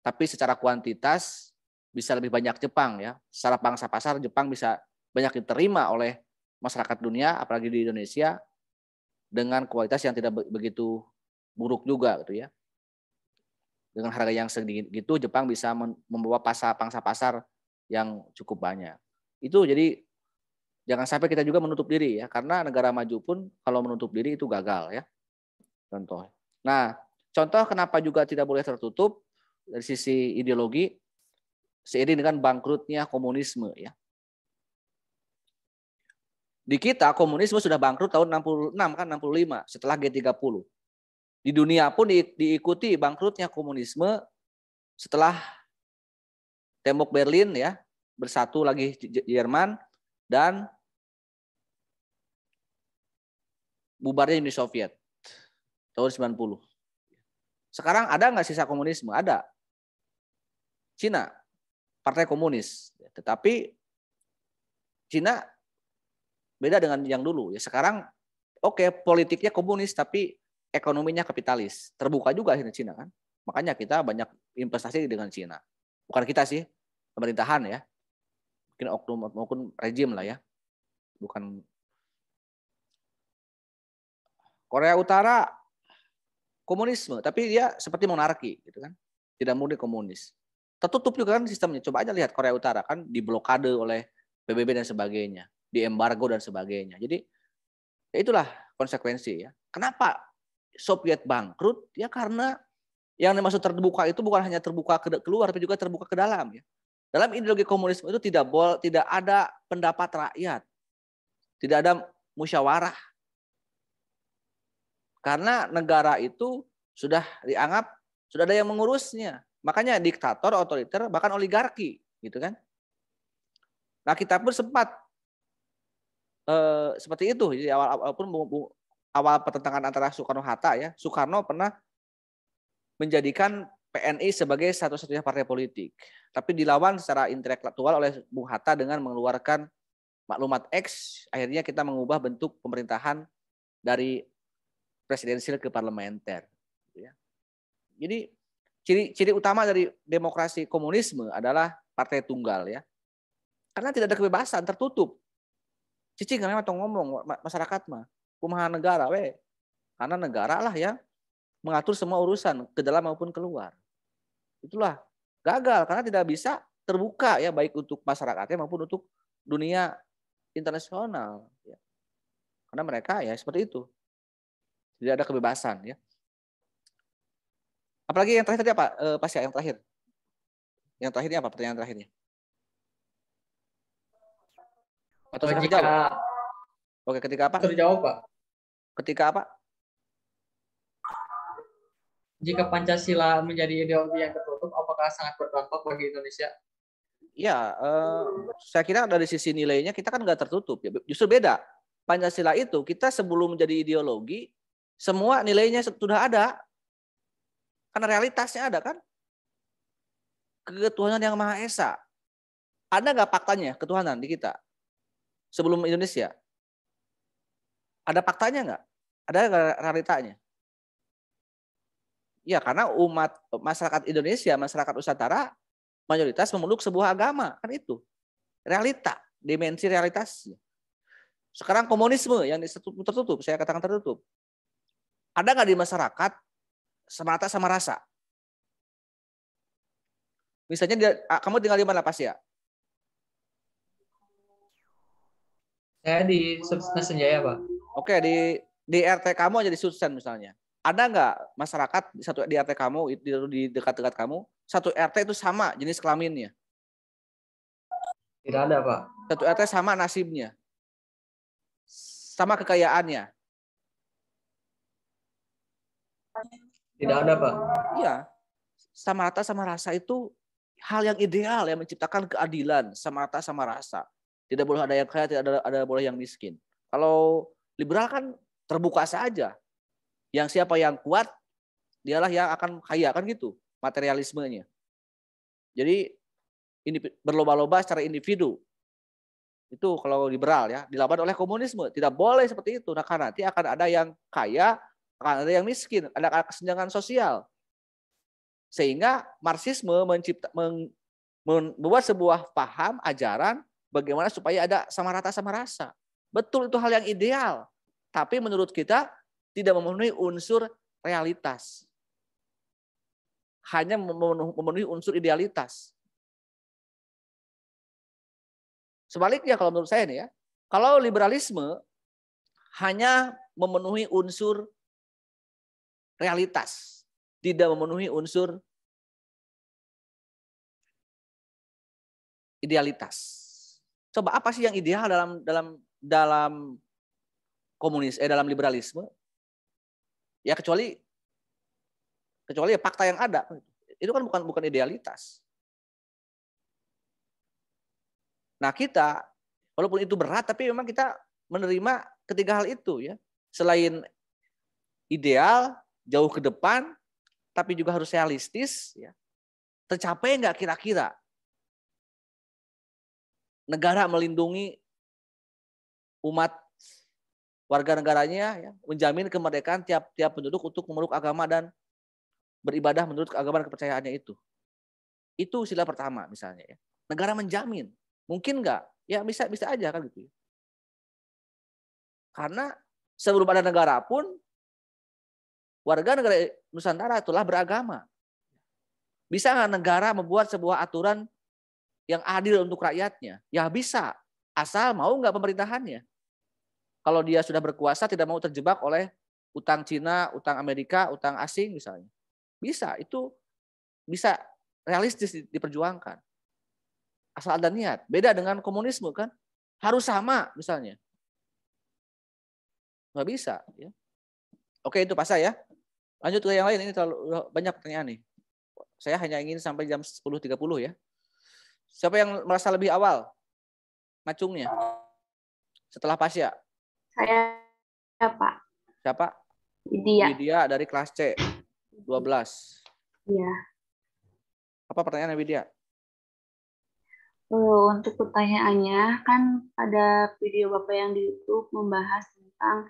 tapi secara kuantitas bisa lebih banyak Jepang ya. Secara pangsa pasar Jepang bisa banyak diterima oleh masyarakat dunia, apalagi di Indonesia, dengan kualitas yang tidak begitu buruk juga gitu ya. Dengan harga yang segitu Jepang bisa membawa pangsa pasar yang cukup banyak. Itu jadi jangan sampai kita juga menutup diri ya, karena negara maju pun kalau menutup diri itu gagal ya. Contoh. Nah, contoh kenapa juga tidak boleh tertutup dari sisi ideologi seiring dengan bangkrutnya komunisme ya. Di kita komunisme sudah bangkrut tahun 66 kan 65 setelah G30. Di dunia pun diikuti bangkrutnya komunisme setelah tembok Berlin ya, bersatu lagi Jerman dan bubarnya Uni Soviet tahun 90. Sekarang ada nggak sisa komunisme? Ada. Cina, partai komunis. Tetapi Cina beda dengan yang dulu. Ya sekarang politiknya komunis tapi ekonominya kapitalis. Terbuka juga akhirnya Cina kan. Makanya kita banyak investasi dengan Cina. Bukan kita sih, pemerintahan ya. Mungkin oknum maupun rejim lah ya. Bukan. Korea Utara komunisme, tapi dia seperti monarki gitu kan. Tidak murni komunis. Tertutup juga kan sistemnya. Coba aja lihat Korea Utara kan diblokade oleh PBB dan sebagainya, diembargo dan sebagainya. Jadi ya itulah konsekuensi ya. Kenapa Soviet bangkrut? Ya karena yang dimaksud terbuka itu bukan hanya terbuka keluar, tapi juga terbuka ke dalam ya. Dalam ideologi komunisme itu tidak ada pendapat rakyat. Tidak ada musyawarah. Karena negara itu sudah dianggap sudah ada yang mengurusnya. Makanya diktator, otoriter, bahkan oligarki, gitu kan? Nah kita pun sempat seperti itu. Jadi awal pertentangan antara Soekarno-Hatta ya, Soekarno pernah menjadikan PNI sebagai satu-satunya partai politik. Tapi dilawan secara intelektual oleh Bung Hatta dengan mengeluarkan maklumat X. Akhirnya kita mengubah bentuk pemerintahan dari presidensial ke parlementer. Jadi ciri utama dari demokrasi komunisme adalah partai tunggal ya. Karena tidak ada kebebasan, tertutup. Cicing kan atau ngomong masyarakat mah, kumaha negara we. Karena negara lah yang mengatur semua urusan ke dalam maupun keluar. Itulah gagal karena tidak bisa terbuka ya, baik untuk masyarakatnya maupun untuk dunia internasional ya. Karena mereka ya seperti itu. Tidak ada kebebasan ya. Apalagi yang terakhir tadi apa? Pasya yang terakhir. Yang terakhirnya apa? Pertanyaan terakhirnya. Atau sudah terjawab? Oke, ketika apa? Terjawab, Pak. Ketika apa? Jika Pancasila menjadi ideologi yang tertutup, apakah sangat berdampak bagi Indonesia? Ya, saya kira dari sisi nilainya kita kan nggak tertutup. Ya. Justru beda. Pancasila itu kita sebelum menjadi ideologi, semua nilainya sudah ada. Karena realitasnya ada kan. Ketuhanan yang Maha Esa. Ada nggak faktanya ketuhanan di kita? Sebelum Indonesia. Ada faktanya nggak? Ada realitanya? Ya, karena umat masyarakat Indonesia, masyarakat Nusantara mayoritas memeluk sebuah agama, kan itu. Realita, dimensi realitasnya. Sekarang komunisme yang tertutup, saya katakan tertutup. Ada nggak di masyarakat sama rata sama rasa? Misalnya kamu tinggal di mana, Pasya? Saya di Sursena Senjaya, Pak. Oke, di RT kamu aja di Sursen misalnya. Ada nggak masyarakat di RT kamu, di dekat-dekat kamu, satu RT itu sama jenis kelaminnya? Tidak ada, Pak. Satu RT sama nasibnya? Sama kekayaannya? Tidak ada, Pak. Iya. Sama rata sama rasa itu hal yang ideal yang menciptakan keadilan, sama rata sama rasa. Tidak boleh ada yang kaya, tidak ada boleh yang miskin. Kalau liberal kan terbuka saja. Yang siapa yang kuat, dialah yang akan kaya, kan gitu materialismenya. Jadi ini berlomba-lomba secara individu. Itu kalau liberal ya, dilawan oleh komunisme. Tidak boleh seperti itu. Nah, karena nanti akan ada yang kaya, akan ada yang miskin, ada kesenjangan sosial. Sehingga Marxisme membuat sebuah paham, ajaran, bagaimana supaya ada sama rata sama rasa. Betul, itu hal yang ideal. Tapi menurut kita tidak memenuhi unsur realitas. Hanya memenuhi unsur idealitas. Sebaliknya kalau menurut saya nih ya, kalau liberalisme hanya memenuhi unsur realitas, tidak memenuhi unsur idealitas. Coba apa sih yang ideal dalam dalam liberalisme? Ya kecuali ya fakta yang ada. Itu kan bukan idealitas. Nah, kita walaupun itu berat tapi memang kita menerima ketiga hal itu ya. Selain ideal, jauh ke depan, tapi juga harus realistis ya. Tercapai nggak kira-kira negara melindungi umat warga negaranya ya, menjamin kemerdekaan tiap penduduk untuk memeluk agama dan beribadah menurut agama dan kepercayaannya itu. Itu sila pertama misalnya ya. Negara menjamin. Mungkin nggak? Ya bisa aja kan gitu. Karena sebelum ada negara pun warga negara Nusantara itulah beragama. Bisa nggak negara membuat sebuah aturan yang adil untuk rakyatnya? Ya bisa, asal mau nggak pemerintahannya. Kalau dia sudah berkuasa tidak mau terjebak oleh utang Cina, utang Amerika, utang asing misalnya. Bisa, itu bisa realistis diperjuangkan. Asal ada niat. Beda dengan komunisme kan, harus sama misalnya. Nggak bisa. Ya. Oke, itu pas ya. Lanjut ke yang lain, ini terlalu banyak pertanyaan nih. Saya hanya ingin sampai jam 10.30 ya. Siapa yang merasa lebih awal ngacungnya? Setelah Pasya? Saya, Pak. Siapa? Widya dari kelas C, 12. Iya. Apa pertanyaannya, Widya? Untuk pertanyaannya, kan ada video Bapak yang di YouTube membahas tentang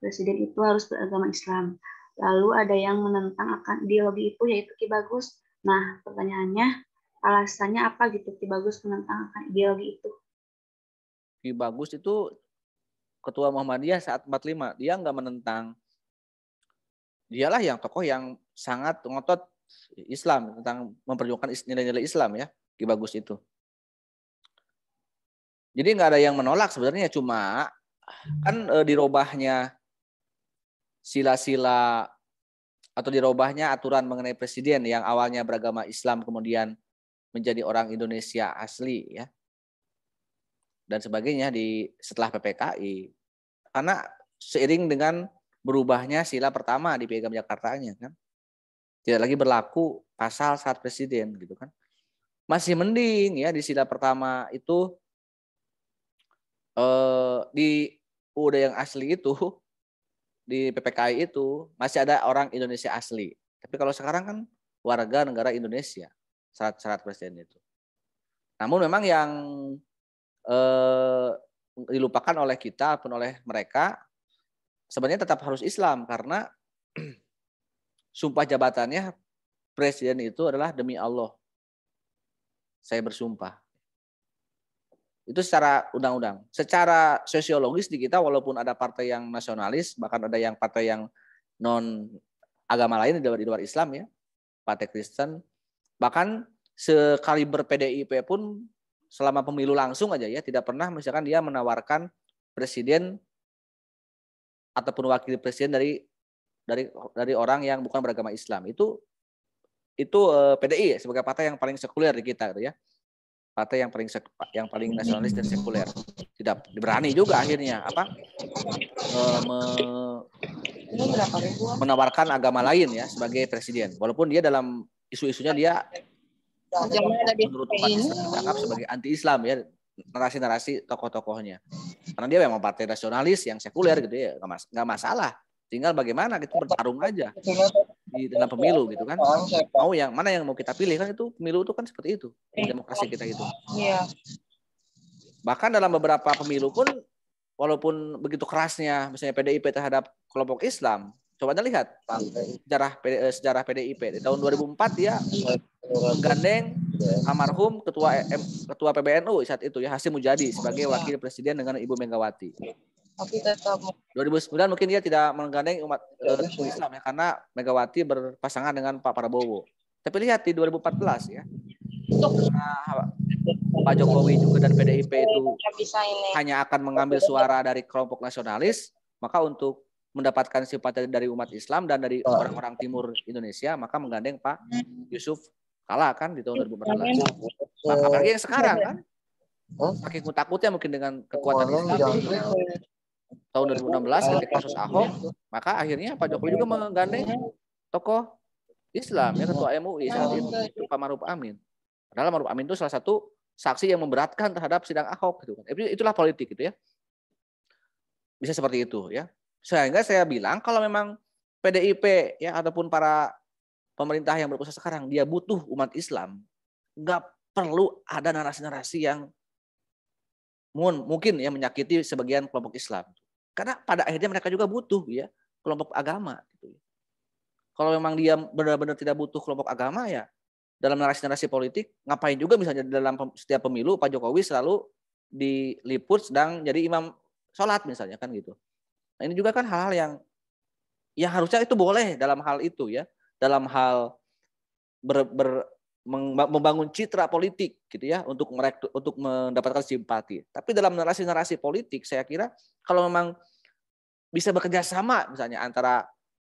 presiden itu harus beragama Islam. Lalu ada yang menentang akan ideologi itu, yaitu Ki Bagus. Nah, pertanyaannya, alasannya apa gitu Ki Bagus menentang ideologi itu? Ki Bagus itu ketua Muhammadiyah saat 45, dia nggak menentang. Dialah yang tokoh yang sangat ngotot Islam, tentang memperjuangkan nilai-nilai Islam ya, Ki Bagus itu. Jadi nggak ada yang menolak sebenarnya, cuma kan dirobahnya sila-sila atau dirobahnya aturan mengenai presiden yang awalnya beragama Islam kemudian menjadi orang Indonesia asli ya dan sebagainya setelah PPKI, karena seiring dengan berubahnya sila pertama di Piagam Jakartanya kan, tidak lagi berlaku pasal syarat presiden gitu kan. Masih mending ya di sila pertama itu di UUD yang asli itu, di PPKI itu masih ada orang Indonesia asli. Tapi kalau sekarang kan warga negara Indonesia syarat presiden itu. Namun memang yang dilupakan oleh kita pun oleh mereka sebenarnya tetap harus Islam, karena sumpah jabatannya presiden itu adalah demi Allah. Saya bersumpah. Itu secara undang-undang. Secara sosiologis di kita walaupun ada partai yang nasionalis, bahkan ada yang partai yang non agama lain di luar Islam ya, partai Kristen, bahkan sekaliber PDIP pun selama pemilu langsung aja ya tidak pernah misalkan dia menawarkan presiden ataupun wakil presiden dari orang yang bukan beragama Islam. Itu PDI sebagai partai yang paling sekuler di kita gitu ya. Partai yang paling nasionalis dan sekuler. Tidak berani juga akhirnya menawarkan agama lain ya sebagai presiden. Walaupun dia dalam isu-isunya dia menurut umat Islam dianggap sebagai anti-Islam ya, narasi-narasi tokoh-tokohnya. Karena dia memang partai nasionalis yang sekuler gitu ya, nggak masalah. Tinggal bagaimana kita bertarung aja di dalam pemilu gitu kan. Mau yang mana yang mau kita pilih kan, itu pemilu itu kan seperti itu demokrasi kita itu. Bahkan dalam beberapa pemilu pun walaupun begitu kerasnya misalnya PDIP terhadap kelompok Islam, coba Anda lihat sejarah PDIP di tahun 2004 dia menggandeng almarhum ketua PBNU saat itu ya, Hasyim Mujadi sebagai wakil presiden dengan Ibu Megawati. 2009 mungkin dia tidak menggandeng umat Islam ya, karena Megawati berpasangan dengan Pak Prabowo. Tapi lihat di 2014 ya, Pak Jokowi juga dan PDIP itu hanya akan mengambil suara dari kelompok nasionalis, maka untuk mendapatkan simpati dari umat Islam dan dari orang-orang timur Indonesia, maka menggandeng Pak Yusuf Kala kan di tahun 2014. Nah, apalagi yang sekarang kan, saking takutnya mungkin dengan kekuatan Islam tahun 2016 ketika kasus Ahok, maka akhirnya Pak Jokowi juga menggandeng tokoh Islam ya, ketua MUI saat itu Pak Maruf Amin. Padahal Maruf Amin itu salah satu saksi yang memberatkan terhadap sidang Ahok gitu kan. Itulah politik gitu ya. Bisa seperti itu ya. Sehingga saya bilang kalau memang PDIP ya ataupun para pemerintah yang berkuasa sekarang dia butuh umat Islam, nggak perlu ada narasi-narasi yang mungkin ya menyakiti sebagian kelompok Islam. Karena pada akhirnya mereka juga butuh ya kelompok agama gitu. Kalau memang dia benar-benar tidak butuh kelompok agama ya, dalam narasi-narasi politik ngapain juga misalnya dalam setiap pemilu Pak Jokowi selalu diliput sedang jadi imam sholat misalnya kan gitu. Nah, ini juga kan hal-hal yang harusnya itu boleh dalam hal itu ya, dalam hal membangun citra politik gitu ya untuk mendapatkan simpati. Tapi dalam narasi-narasi politik saya kira kalau memang bisa bekerja sama misalnya antara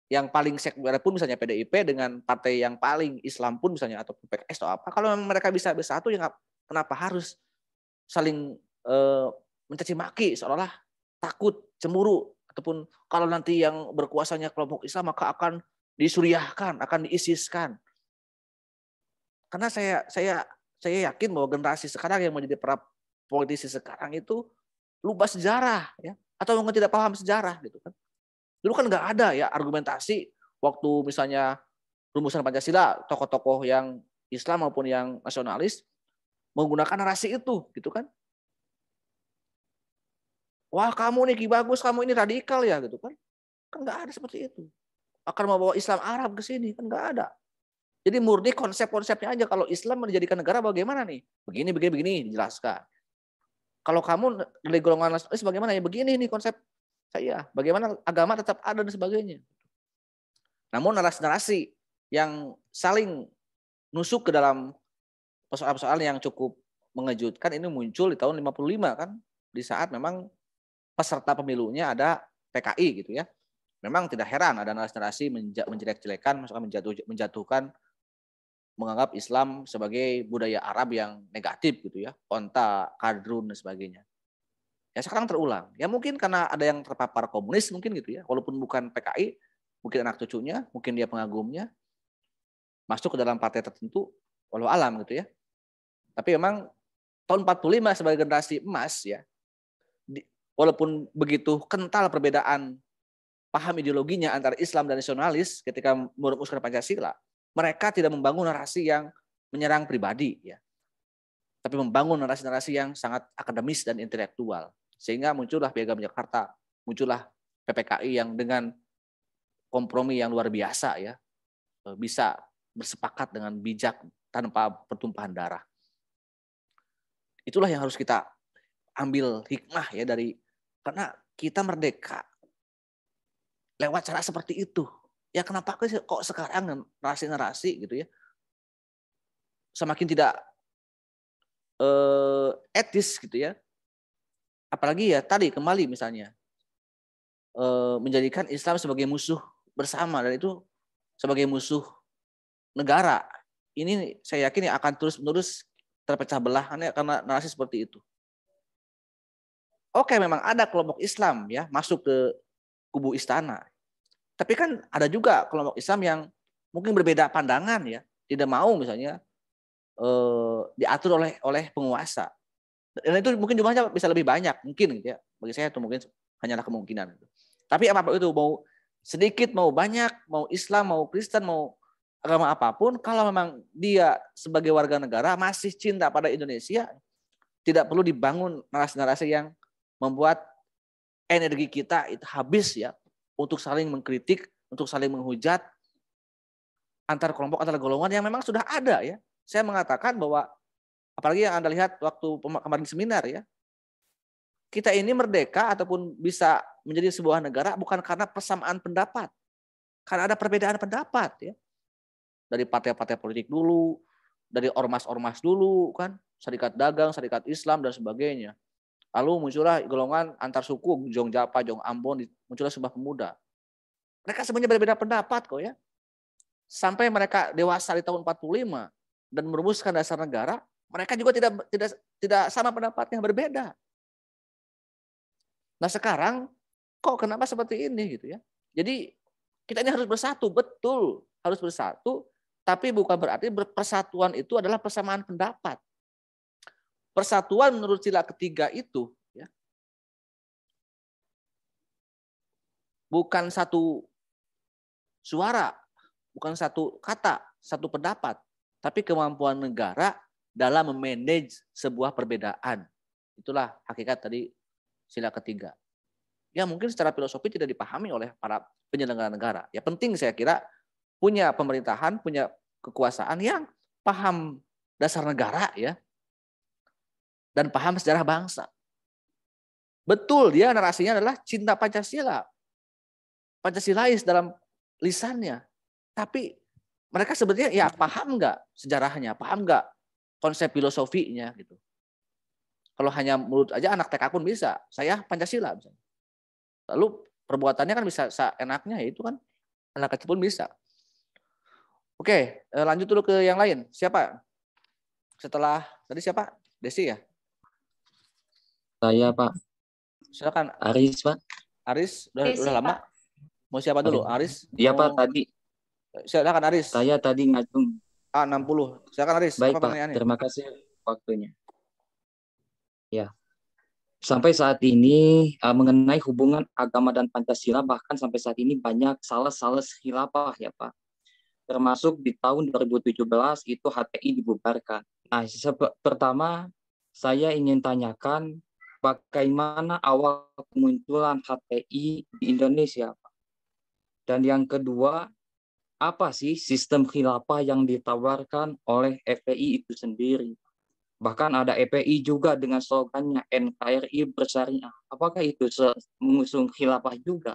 yang paling sekuler pun misalnya PDIP dengan partai yang paling Islam pun misalnya atau PKS atau apa, kalau memang mereka bisa bersatu ya kenapa harus saling mencaci maki seolah-olah takut, cemburu, ataupun kalau nanti yang berkuasanya kelompok Islam maka akan disuriahkan, akan diisiskan. Karena saya yakin bahwa generasi sekarang yang menjadi para politisi sekarang itu lupa sejarah ya, atau mungkin tidak paham sejarah gitu kan. Dulu kan nggak ada ya argumentasi waktu misalnya rumusan Pancasila, tokoh-tokoh yang Islam maupun yang nasionalis menggunakan narasi itu gitu kan. Wah kamu nih Ki Bagus, kamu ini radikal ya gitu kan. Kan nggak ada seperti itu. Akan membawa Islam Arab ke sini kan nggak ada. Jadi murni konsep-konsepnya aja. Kalau Islam menjadikan negara bagaimana nih? Begini, dijelaskan. Kalau kamu dari golongan nasionalis bagaimana ya? Begini nih konsep saya. Bagaimana agama tetap ada dan sebagainya. Namun narasi-narasi yang saling nusuk ke dalam persoalan-persoalan yang cukup mengejutkan ini muncul di tahun 55 kan. Di saat memang peserta pemilunya ada PKI gitu ya. Memang tidak heran ada narasi-narasi menjelek-jelekan, menjatuhkan, menganggap Islam sebagai budaya Arab yang negatif gitu ya, onta, kadrun dan sebagainya. Ya sekarang terulang. Ya mungkin karena ada yang terpapar komunis mungkin gitu ya, walaupun bukan PKI, mungkin anak cucunya, mungkin dia pengagumnya, masuk ke dalam partai tertentu, walau alam gitu ya. Tapi memang tahun 45 sebagai generasi emas ya, walaupun begitu kental perbedaan paham ideologinya antara Islam dan nasionalis ketika merumuskan Pancasila, mereka tidak membangun narasi yang menyerang pribadi, ya, tapi membangun narasi-narasi yang sangat akademis dan intelektual. Sehingga muncullah Piagam Jakarta, muncullah PPKI yang dengan kompromi yang luar biasa, ya, bisa bersepakat dengan bijak tanpa pertumpahan darah. Itulah yang harus kita ambil hikmah ya dari, karena kita merdeka lewat cara seperti itu. Ya kenapa kok sekarang narasi-narasi gitu ya semakin tidak etis gitu ya. Apalagi ya tadi kembali misalnya menjadikan Islam sebagai musuh bersama dan itu sebagai musuh negara. Ini saya yakin akan terus-menerus terpecah belah karena narasi seperti itu. Oke, memang ada kelompok Islam ya masuk ke kubu istana. Tapi kan ada juga kelompok Islam yang mungkin berbeda pandangan ya, tidak mau misalnya diatur oleh penguasa. Dan itu mungkin jumlahnya bisa lebih banyak, mungkin gitu ya. Bagi saya itu mungkin hanyalah kemungkinan. Tapi apapun itu, mau sedikit, mau banyak, mau Islam, mau Kristen, mau agama apapun, kalau memang dia sebagai warga negara masih cinta pada Indonesia, tidak perlu dibangun narasi-narasi yang membuat energi kita itu habis ya, untuk saling mengkritik, untuk saling menghujat antar kelompok, antar golongan yang memang sudah ada ya. Saya mengatakan bahwa apalagi yang Anda lihat waktu kemarin seminar ya, kita ini merdeka ataupun bisa menjadi sebuah negara bukan karena persamaan pendapat, karena ada perbedaan pendapat ya. Dari partai-partai politik dulu, dari ormas-ormas dulu kan, serikat dagang, serikat Islam dan sebagainya. Lalu muncullah golongan antar suku, Jong Japa, Jong Ambon, muncullah sebuah pemuda. Mereka sebenarnya berbeda pendapat kok ya. Sampai mereka dewasa di tahun 45 dan merumuskan dasar negara, mereka juga tidak sama pendapatnya, berbeda. Nah sekarang kok kenapa seperti ini gitu ya? Jadi kita ini harus bersatu, betul harus bersatu, tapi bukan berarti persatuan itu adalah persamaan pendapat. Persatuan menurut sila ketiga itu ya, bukan satu suara, bukan satu kata, satu pendapat, tapi kemampuan negara dalam memanage sebuah perbedaan. Itulah hakikat tadi sila ketiga. Ya mungkin secara filosofi tidak dipahami oleh para penyelenggara negara. Ya penting saya kira punya pemerintahan, punya kekuasaan yang paham dasar negara ya, dan paham sejarah bangsa. Betul, dia narasinya adalah cinta Pancasila. Pancasilais dalam lisannya. Tapi mereka sebenarnya ya paham nggak sejarahnya, paham nggak konsep filosofinya gitu. Kalau hanya mulut aja anak TK pun bisa, saya Pancasila misalnya. Lalu perbuatannya kan bisa seenaknya, ya itu kan anak kecil pun bisa. Oke, lanjut dulu ke yang lain. Siapa? Setelah tadi siapa? Desi ya? Saya Pak. Silakan. Aris Pak. Aris, udah lama. Mau siapa dulu? Aris? Iya Pak tadi. Silakan Aris. Saya tadi ngajung. 60. Silakan Aris. Baik Pak, terima kasih waktunya. Ya. Sampai saat ini mengenai hubungan agama dan Pancasila, bahkan sampai saat ini banyak salah khilafah ya Pak. Termasuk di tahun 2017 itu HTI dibubarkan. Nah, pertama saya ingin tanyakan bagaimana awal kemunculan HTI di Indonesia, Pak. Dan yang kedua, apa sih sistem khilafah yang ditawarkan oleh FPI itu sendiri? Bahkan ada FPI juga dengan slogannya NKRI bersyariah. Apakah itu mengusung khilafah juga?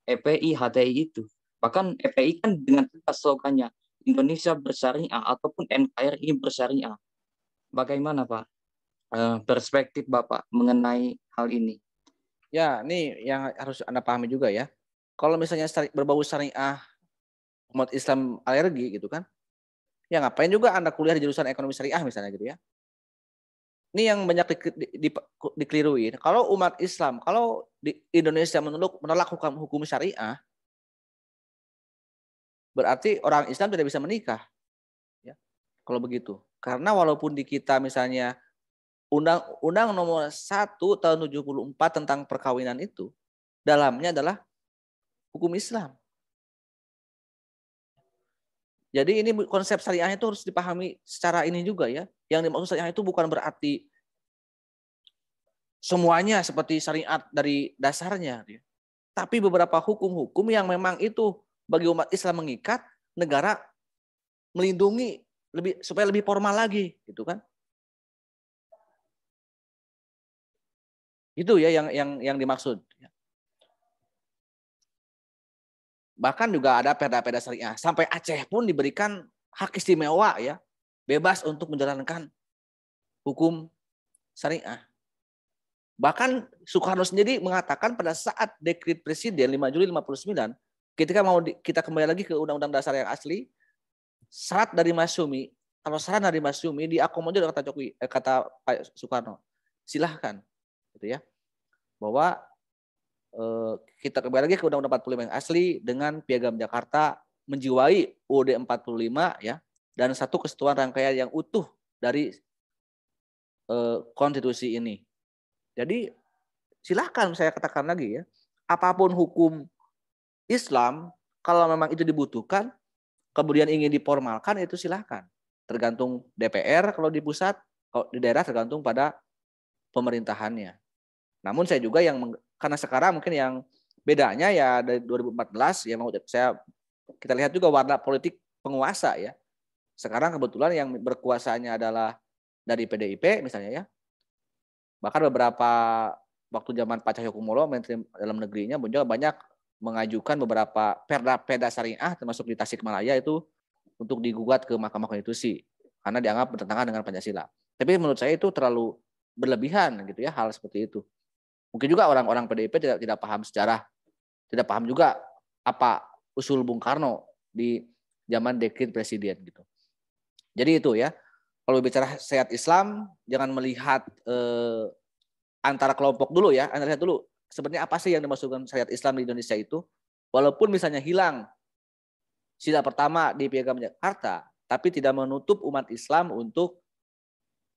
FPI, HTI itu. Bahkan FPI kan dengan tegas slogannya Indonesia bersyariah ataupun NKRI bersyariah. Bagaimana Pak perspektif Bapak mengenai hal ini? Ya, ini yang harus Anda pahami juga ya. Kalau misalnya berbau syariah, umat Islam alergi gitu kan, ya ngapain juga Anda kuliah di jurusan ekonomi syariah misalnya gitu ya. Ini yang banyak dikeliruin. Kalau umat Islam, kalau di Indonesia menolak hukum syariah, berarti orang Islam tidak bisa menikah. Ya, kalau begitu. Karena walaupun di kita misalnya Undang-Undang nomor 1 tahun 74 tentang perkawinan itu, dalamnya adalah hukum Islam. Jadi ini konsep syariah itu harus dipahami secara ini juga ya. Yang dimaksud syariah itu bukan berarti semuanya seperti syariat dari dasarnya. Tapi beberapa hukum-hukum yang memang itu bagi umat Islam mengikat, negara melindungi supaya lebih formal lagi, gitu kan? Itu ya yang dimaksud. Bahkan juga ada perda-perda syariah. Sampai Aceh pun diberikan hak istimewa ya, bebas untuk menjalankan hukum syariah. Bahkan Soekarno sendiri mengatakan pada saat dekret presiden 5 Juli 59, ketika mau kita kembali lagi ke Undang-Undang Dasar yang asli, syarat dari Masyumi, kalau syarat dari Masyumi diakomodir kata Pak Soekarno, silahkan, gitu ya, bahwa kita kembali lagi ke Undang-Undang 45 yang asli dengan Piagam Jakarta menjiwai UUD 45 ya, dan satu kesatuan rangkaian yang utuh dari konstitusi ini. Jadi silahkan saya katakan lagi ya, apapun hukum Islam kalau memang itu dibutuhkan, kemudian ingin diformalkan itu silahkan. Tergantung DPR kalau di pusat, kalau di daerah tergantung pada pemerintahannya. Namun saya juga karena sekarang mungkin yang bedanya ya dari 2014 ya kita lihat juga warna politik penguasa ya. Sekarang kebetulan yang berkuasanya adalah dari PDIP misalnya ya. Bahkan beberapa waktu zaman Pak Cahyokumolo Menteri Dalam Negerinya juga banyak mengajukan beberapa perda syariah termasuk di Tasikmalaya itu untuk digugat ke Mahkamah Konstitusi karena dianggap bertentangan dengan Pancasila. Tapi menurut saya itu terlalu berlebihan gitu ya hal seperti itu. Mungkin juga orang-orang PDIP tidak paham sejarah, tidak paham juga apa usul Bung Karno di zaman dekret presiden gitu. Jadi itu ya, kalau bicara syariat Islam jangan melihat antara kelompok dulu ya, Anda lihat dulu sebenarnya apa sih yang dimaksudkan syariat Islam di Indonesia itu. Walaupun misalnya hilang sila pertama di Piagam Jakarta, tapi tidak menutup umat Islam untuk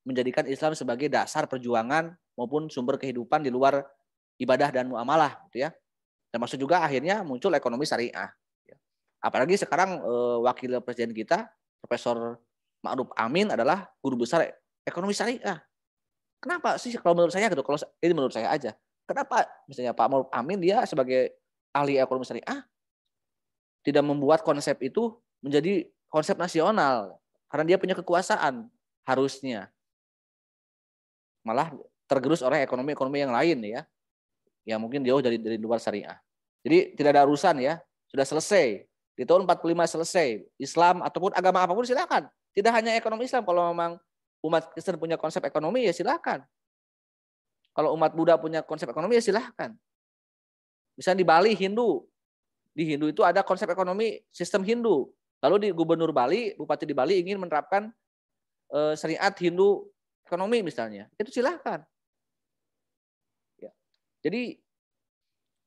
menjadikan Islam sebagai dasar perjuangan maupun sumber kehidupan di luar ibadah dan muamalah gitu ya. Termasuk juga akhirnya muncul ekonomi syariah. Apalagi sekarang wakil presiden kita Profesor Ma'ruf Amin adalah guru besar ekonomi syariah. Kenapa sih kalau menurut saya gitu, kalau ini menurut saya aja. Kenapa misalnya Pak Ma'ruf Amin dia sebagai ahli ekonomi syariah tidak membuat konsep itu menjadi konsep nasional karena dia punya kekuasaan harusnya. Malah tergerus oleh ekonomi-ekonomi yang lain ya. Yang mungkin jauh dari luar syariah. Jadi tidak ada urusan ya, sudah selesai. Di tahun 45 selesai. Islam ataupun agama apapun silakan. Tidak hanya ekonomi Islam, kalau memang umat Kristen punya konsep ekonomi ya silakan. Kalau umat Buddha punya konsep ekonomi ya silakan. Misalnya di Bali Hindu. Di Hindu itu ada konsep ekonomi sistem Hindu. Lalu di Gubernur Bali, Bupati di Bali ingin menerapkan syariat Hindu ekonomi misalnya, itu silahkan. Ya. Jadi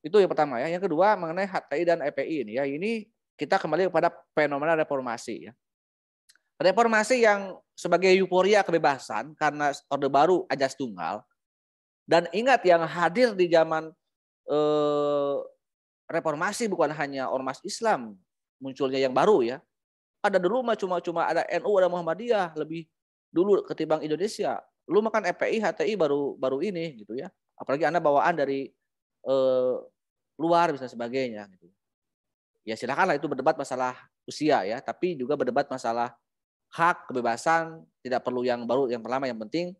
itu yang pertama ya. Yang kedua mengenai HTI dan EPI ini ya, ini kita kembali kepada fenomena reformasi ya. Reformasi yang sebagai euforia kebebasan karena Orde Baru Ajas Tunggal, dan ingat yang hadir di zaman reformasi bukan hanya ormas Islam munculnya yang baru ya. Ada dulu mah cuma ada NU, ada Muhammadiyah lebih dulu ketimbang Indonesia. Lu makan EPI, HTI baru ini gitu ya. Apalagi Anda bawaan dari luar bisa sebagainya gitu. ya silakanlah itu berdebat masalah usia ya, tapi juga berdebat masalah hak, kebebasan, tidak perlu yang baru, yang pertama yang penting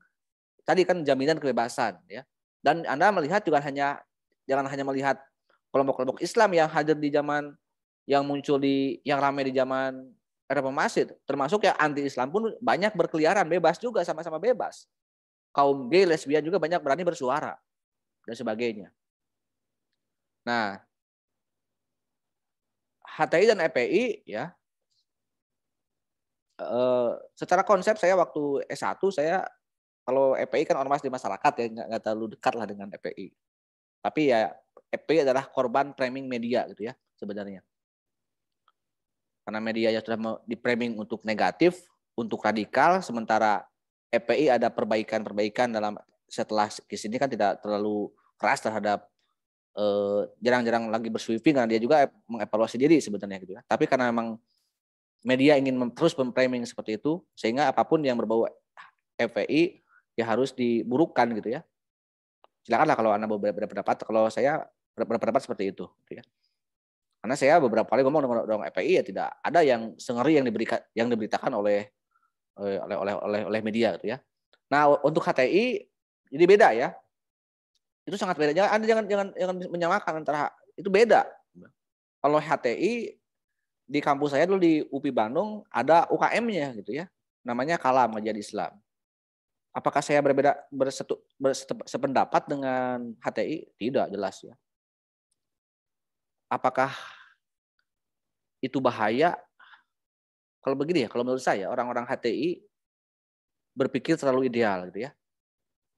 tadi kan jaminan kebebasan ya. Dan Anda melihat juga jangan hanya melihat kelompok-kelompok Islam yang hadir di zaman yang muncul yang ramai di zaman reformasi, termasuk yang anti Islam pun banyak berkeliaran bebas juga, sama-sama bebas. Kaum gay, lesbian juga banyak berani bersuara dan sebagainya. Nah, HTI dan EPI ya, secara konsep saya waktu S1 saya, kalau EPI kan ormas di masyarakat ya, nggak terlalu dekat lah dengan EPI. Tapi ya EPI adalah korban framing media gitu ya sebenarnya. Karena media yang sudah di-framing untuk negatif, untuk radikal, sementara EPI ada perbaikan-perbaikan setelah kes ini kan tidak terlalu keras terhadap jarang-jarang lagi bersweeping karena dia juga mengevaluasi diri sebenarnya gitu ya. Tapi karena memang media ingin terus memframing seperti itu, sehingga apapun yang berbau EPI ya harus diburukkan gitu ya. Silakanlah kalau Anda berpendapat, kalau saya berpendapat seperti itu gitu ya. Karena saya beberapa kali ngomong dengan EPI ya tidak ada yang sengeri yang diberitakan oleh media gitu ya. Nah, untuk HTI jadi beda ya. Itu sangat beda. Jangan menyamakan antara, itu beda. Kalau HTI di kampus saya dulu di UPI Bandung ada UKM-nya gitu ya. Namanya Kalam, Kajian Islam. Apakah saya sependapat dengan HTI? Tidak, jelas ya. Apakah itu bahaya? Kalau begini ya, kalau menurut saya orang-orang HTI berpikir terlalu ideal gitu ya.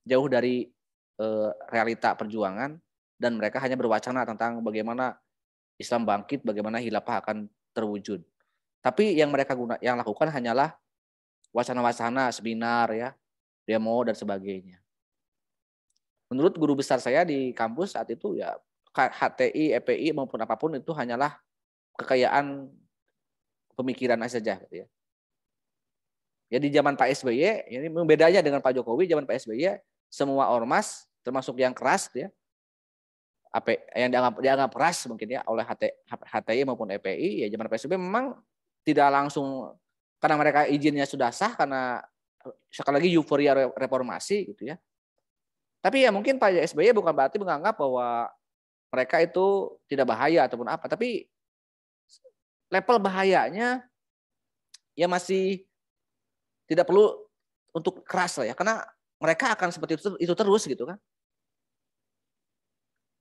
Jauh dari realita perjuangan, dan mereka hanya berwacana tentang bagaimana Islam bangkit, bagaimana khilafah akan terwujud. Tapi yang mereka lakukan hanyalah wacana-wacana, seminar ya, demo dan sebagainya. Menurut guru besar saya di kampus saat itu ya, HTI, EPI maupun apapun itu hanyalah kekayaan pemikiran saja gitu ya. Ya di zaman Pak SBY, ini bedanya dengan Pak Jokowi, zaman Pak SBY semua ormas termasuk yang keras gitu ya, yang dianggap keras mungkin ya oleh HTI maupun EPI, ya zaman Pak SBY memang tidak langsung karena mereka izinnya sudah sah karena sekali lagi euforia reformasi gitu ya. Tapi ya mungkin Pak SBY bukan berarti menganggap bahwa mereka itu tidak bahaya ataupun apa, tapi level bahayanya ya masih tidak perlu untuk keras lah ya, karena mereka akan seperti itu terus gitu kan.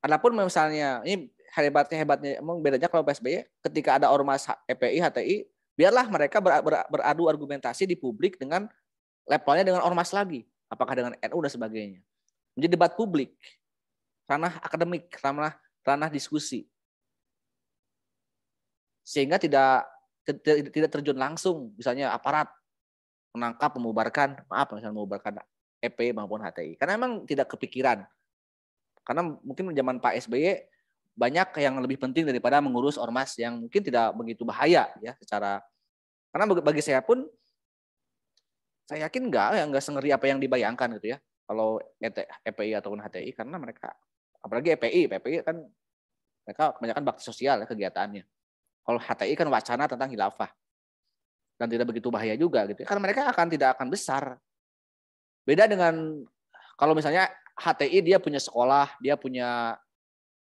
Adapun misalnya ini hebatnya emang bedanya kalau PSBY ketika ada ormas EPI, HTI, biarlah mereka beradu argumentasi di publik dengan levelnya dengan ormas lagi, apakah dengan NU dan sebagainya. Menjadi debat publik, ranah akademik, ranah diskusi. Sehingga tidak terjun langsung misalnya aparat menangkap, membubarkan EP maupun HTI. Karena memang tidak kepikiran. Karena mungkin zaman Pak SBY banyak yang lebih penting daripada mengurus ormas yang mungkin tidak begitu bahaya ya secara. Karena bagi saya pun saya yakin enggak sengeri apa yang dibayangkan gitu ya. Kalau EPI ataupun HTI, karena mereka apalagi EPI kan mereka kebanyakan bakti sosial ya kegiatannya. Kalau HTI kan wacana tentang khilafah. Dan tidak begitu bahaya juga gitu. Karena mereka tidak akan besar. Beda dengan kalau misalnya HTI dia punya sekolah, dia punya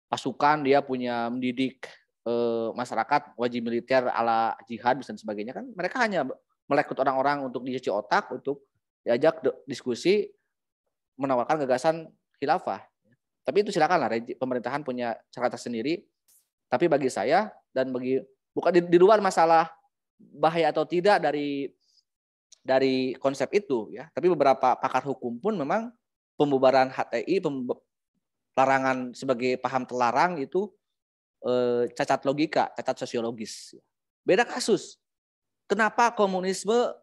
pasukan, dia punya mendidik masyarakat wajib militer ala jihad dan sebagainya, kan mereka hanya merekrut orang-orang untuk dicuci otak, untuk diajak diskusi, menawarkan gagasan khilafah. Tapi itu silakanlah, pemerintahan punya cara tersendiri. Tapi bagi saya dan bukan di luar masalah bahaya atau tidak dari konsep itu ya, tapi beberapa pakar hukum pun memang pembubaran HTI, larangan sebagai paham terlarang itu cacat logika, cacat sosiologis. Beda kasus. Kenapa komunisme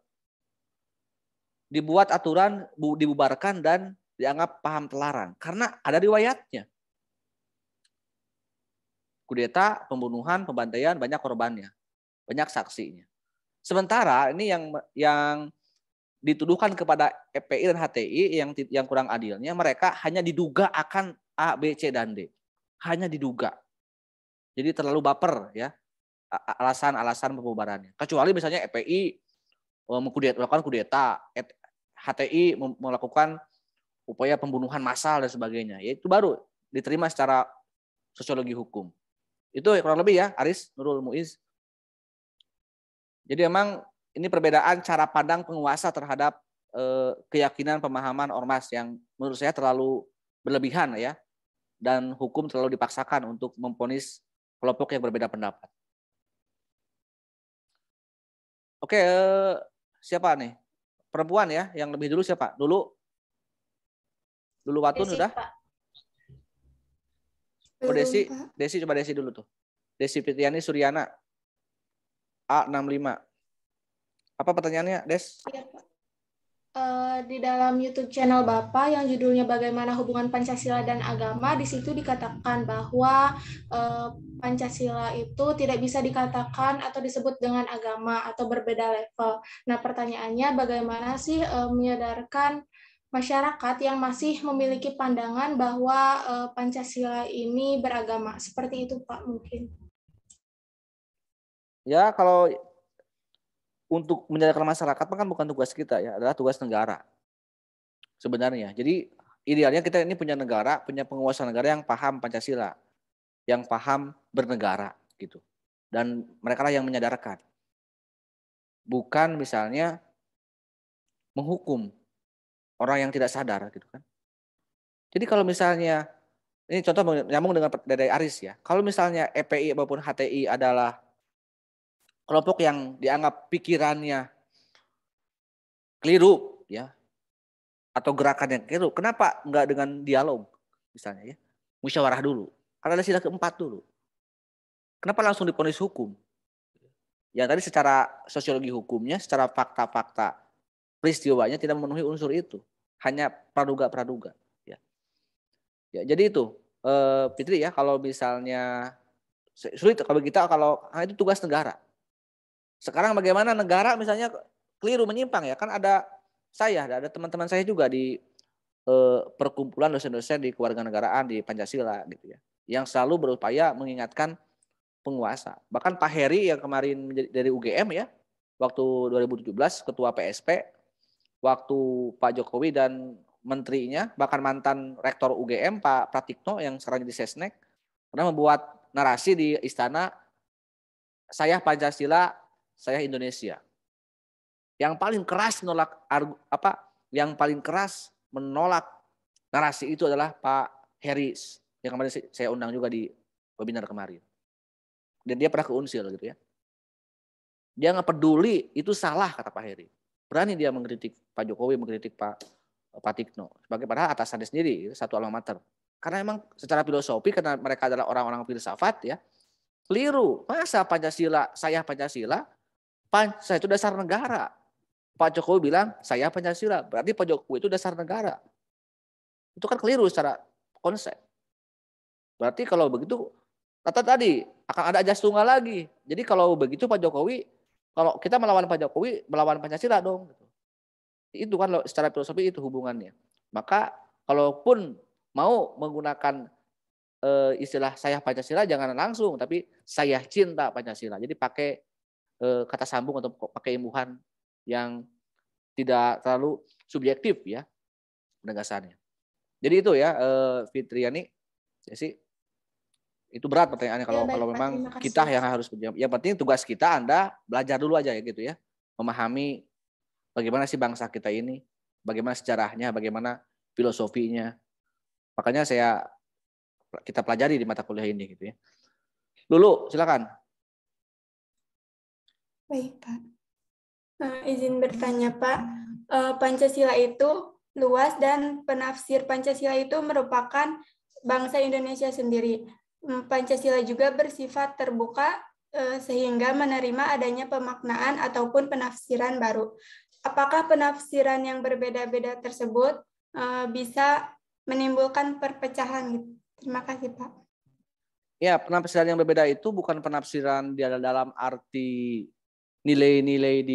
dibuat aturan dibubarkan dan dianggap paham terlarang? Karena ada riwayatnya. Kudeta, pembunuhan, pembantaian, banyak korbannya, banyak saksinya. Sementara ini yang dituduhkan kepada EPI dan HTI yang kurang adilnya, mereka hanya diduga akan A, B, C, dan D. Hanya diduga. Jadi terlalu baper ya. alasan-alasan pembubarannya. Kecuali misalnya FPI melakukan kudeta, HTI melakukan upaya pembunuhan massal dan sebagainya. Ya, itu baru diterima secara sosiologi hukum. Itu kurang lebih ya, Aris, Nurul, Muiz. Jadi memang ini perbedaan cara pandang penguasa terhadap keyakinan pemahaman ormas yang menurut saya terlalu berlebihan ya, dan hukum terlalu dipaksakan untuk memvonis kelompok yang berbeda pendapat. Oke, siapa nih? Perempuan ya, yang lebih dulu siapa? Dulu Watun Desi, udah? Pak. Oh, Desi, Belum, Pak. Desi coba Desi dulu tuh. Desi Fitriani Suryana. A65. Apa pertanyaannya, Des? Iya, Pak. Di dalam YouTube channel Bapak yang judulnya Bagaimana Hubungan Pancasila dan Agama, di situ dikatakan bahwa Pancasila itu tidak bisa dikatakan atau disebut dengan agama atau berbeda level. Nah, pertanyaannya bagaimana sih menyadarkan masyarakat yang masih memiliki pandangan bahwa Pancasila ini beragama. Seperti itu, Pak, mungkin. Ya, kalau untuk menyadarkan masyarakat kan bukan tugas kita ya, adalah tugas negara sebenarnya. Jadi idealnya kita ini punya negara, punya penguasa negara yang paham Pancasila, yang paham bernegara gitu. Dan mereka lah yang menyadarkan. Bukan misalnya menghukum orang yang tidak sadar gitu kan. Jadi kalau misalnya, ini contoh nyambung dengan dari Aris ya. Kalau misalnya EPI maupun HTI adalah kelompok yang dianggap pikirannya keliru ya, atau gerakan yang keliru, kenapa enggak dengan dialog misalnya ya, musyawarah dulu, karena ada sila keempat dulu. Kenapa langsung divonis hukum? Ya tadi secara sosiologi hukumnya, secara fakta-fakta peristiwanya tidak memenuhi unsur itu, hanya praduga-praduga. Ya, jadi itu Fitri ya, kalau misalnya sulit kalau kita itu tugas negara. Sekarang bagaimana negara misalnya keliru menyimpang ya, kan ada teman-teman saya juga di perkumpulan dosen-dosen di kewarganegaraan di Pancasila gitu ya, yang selalu berupaya mengingatkan penguasa. Bahkan Pak Heri yang kemarin dari UGM ya, waktu 2017 ketua PSP, waktu Pak Jokowi dan menterinya, bahkan mantan rektor UGM Pak Pratikno yang sekarang jadi Sesnek, pernah membuat narasi di istana, saya Pancasila, saya Indonesia. Yang paling keras menolak narasi itu adalah Pak Heri yang kemarin saya undang juga di webinar kemarin. Dan dia pernah ke Unsil gitu ya. Dia nggak peduli itu salah kata Pak Heri. Berani dia mengkritik Pak Jokowi, mengkritik Pak Pratikno. Sebagai padahal atasannya sendiri, satu alma mater. Karena memang secara filosofi, karena mereka adalah orang-orang filsafat ya, keliru. Masa Pancasila, saya Pancasila, saya itu dasar negara. Pak Jokowi bilang, saya Pancasila. Berarti Pak Jokowi itu dasar negara. Itu kan keliru secara konsep. Berarti kalau begitu, kata tadi, akan ada ajas tunggal lagi. Jadi kalau begitu Pak Jokowi, kalau kita melawan Pak Jokowi, melawan Pancasila dong. Itu kan secara filosofi itu hubungannya. Maka kalaupun mau menggunakan istilah saya Pancasila, jangan langsung, tapi saya cinta Pancasila. Jadi pakai kata sambung atau pakai imbuhan yang tidak terlalu subjektif ya penegasannya. Jadi itu ya Fitriani, Jesi, itu berat pertanyaannya kalau memang kita yang harus menjawab. Yang penting tugas kita Anda belajar dulu aja ya gitu ya, memahami bagaimana sih bangsa kita ini, bagaimana sejarahnya, bagaimana filosofinya. Makanya kita pelajari di mata kuliah ini gitu ya. Lulu, silakan. Baik, Pak. Izin bertanya, Pak. Pancasila itu luas dan penafsir Pancasila itu merupakan bangsa Indonesia sendiri. Pancasila juga bersifat terbuka sehingga menerima adanya pemaknaan ataupun penafsiran baru. Apakah penafsiran yang berbeda-beda tersebut bisa menimbulkan perpecahan? Terima kasih, Pak. Ya, penafsiran yang berbeda itu bukan penafsiran dalam arti nilai-nilai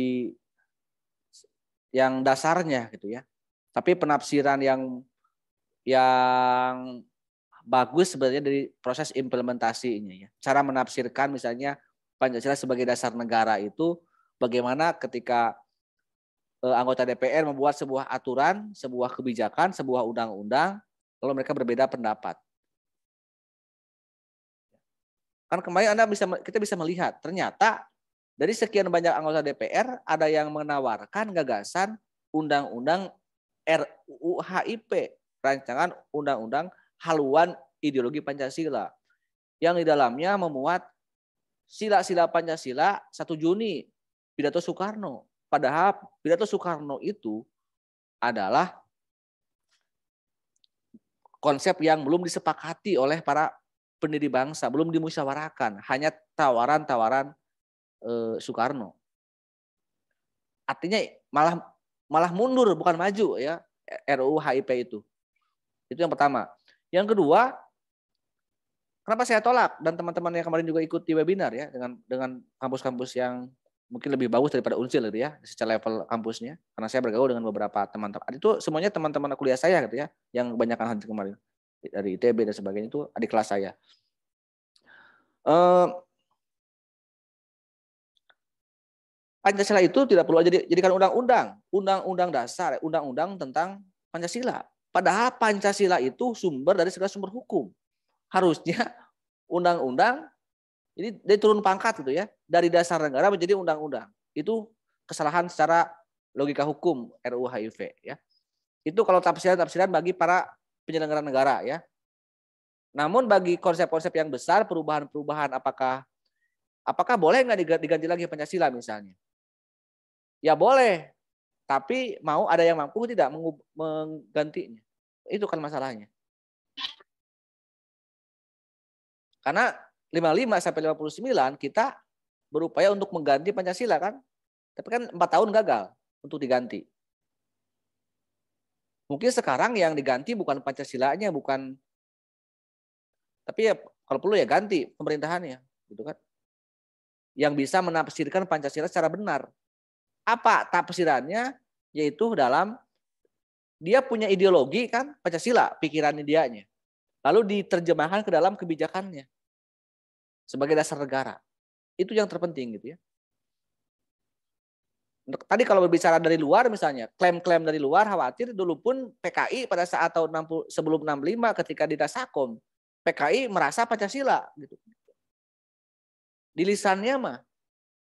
yang dasarnya gitu ya. Tapi penafsiran yang bagus sebenarnya dari proses implementasinya ya. Cara menafsirkan misalnya Pancasila sebagai dasar negara itu bagaimana ketika anggota DPR membuat sebuah aturan, sebuah kebijakan, sebuah undang-undang, lalu mereka berbeda pendapat. Kan kemarin kita bisa melihat ternyata dari sekian banyak anggota DPR ada yang menawarkan gagasan undang-undang RUU HIP, rancangan undang-undang haluan ideologi Pancasila, yang di dalamnya memuat sila-sila Pancasila 1 Juni, pidato Soekarno. Padahal pidato Soekarno itu adalah konsep yang belum disepakati oleh para pendiri bangsa, belum dimusyawarahkan, hanya tawaran-tawaran Soekarno. Artinya malah mundur bukan maju ya RUU HIP itu. Itu yang pertama. Yang kedua, kenapa saya tolak dan teman-teman yang kemarin juga ikut di webinar ya dengan kampus-kampus yang mungkin lebih bagus daripada Unsil gitu ya secara level kampusnya, karena saya bergaul dengan beberapa teman-teman. Itu semuanya teman-teman kuliah saya gitu ya, yang kebanyakan hadir kemarin dari ITB dan sebagainya, itu adik kelas saya. Pancasila itu tidak perlu jadikan undang-undang dasar, undang-undang tentang Pancasila. Padahal Pancasila itu sumber dari segala sumber hukum. Harusnya undang-undang ini dia turun pangkat gitu ya, dari dasar negara menjadi undang-undang. Itu kesalahan secara logika hukum RUU HIP ya. Itu kalau tafsiran bagi para penyelenggara negara ya. Namun bagi konsep-konsep yang besar, perubahan-perubahan apakah boleh nggak diganti lagi Pancasila misalnya? Ya boleh, tapi mau ada yang mampu tidak menggantinya. Itu kan masalahnya. Karena 55 sampai 59 kita berupaya untuk mengganti Pancasila kan. Tapi kan 4 tahun gagal untuk diganti. Mungkin sekarang yang diganti bukan Pancasilanya, tapi ya kalau perlu ya ganti pemerintahannya, gitu kan. Yang bisa menafsirkan Pancasila secara benar. Apa tafsirannya? Yaitu dalam dia punya ideologi kan Pancasila, pikiran dianya. Lalu diterjemahkan ke dalam kebijakannya sebagai dasar negara. Itu yang terpenting gitu ya. Tadi kalau berbicara dari luar misalnya, klaim-klaim dari luar khawatir dulu pun PKI pada saat tahun 60 sebelum 65 ketika di Dasakom, PKI merasa Pancasila gitu. Di lisannya mah.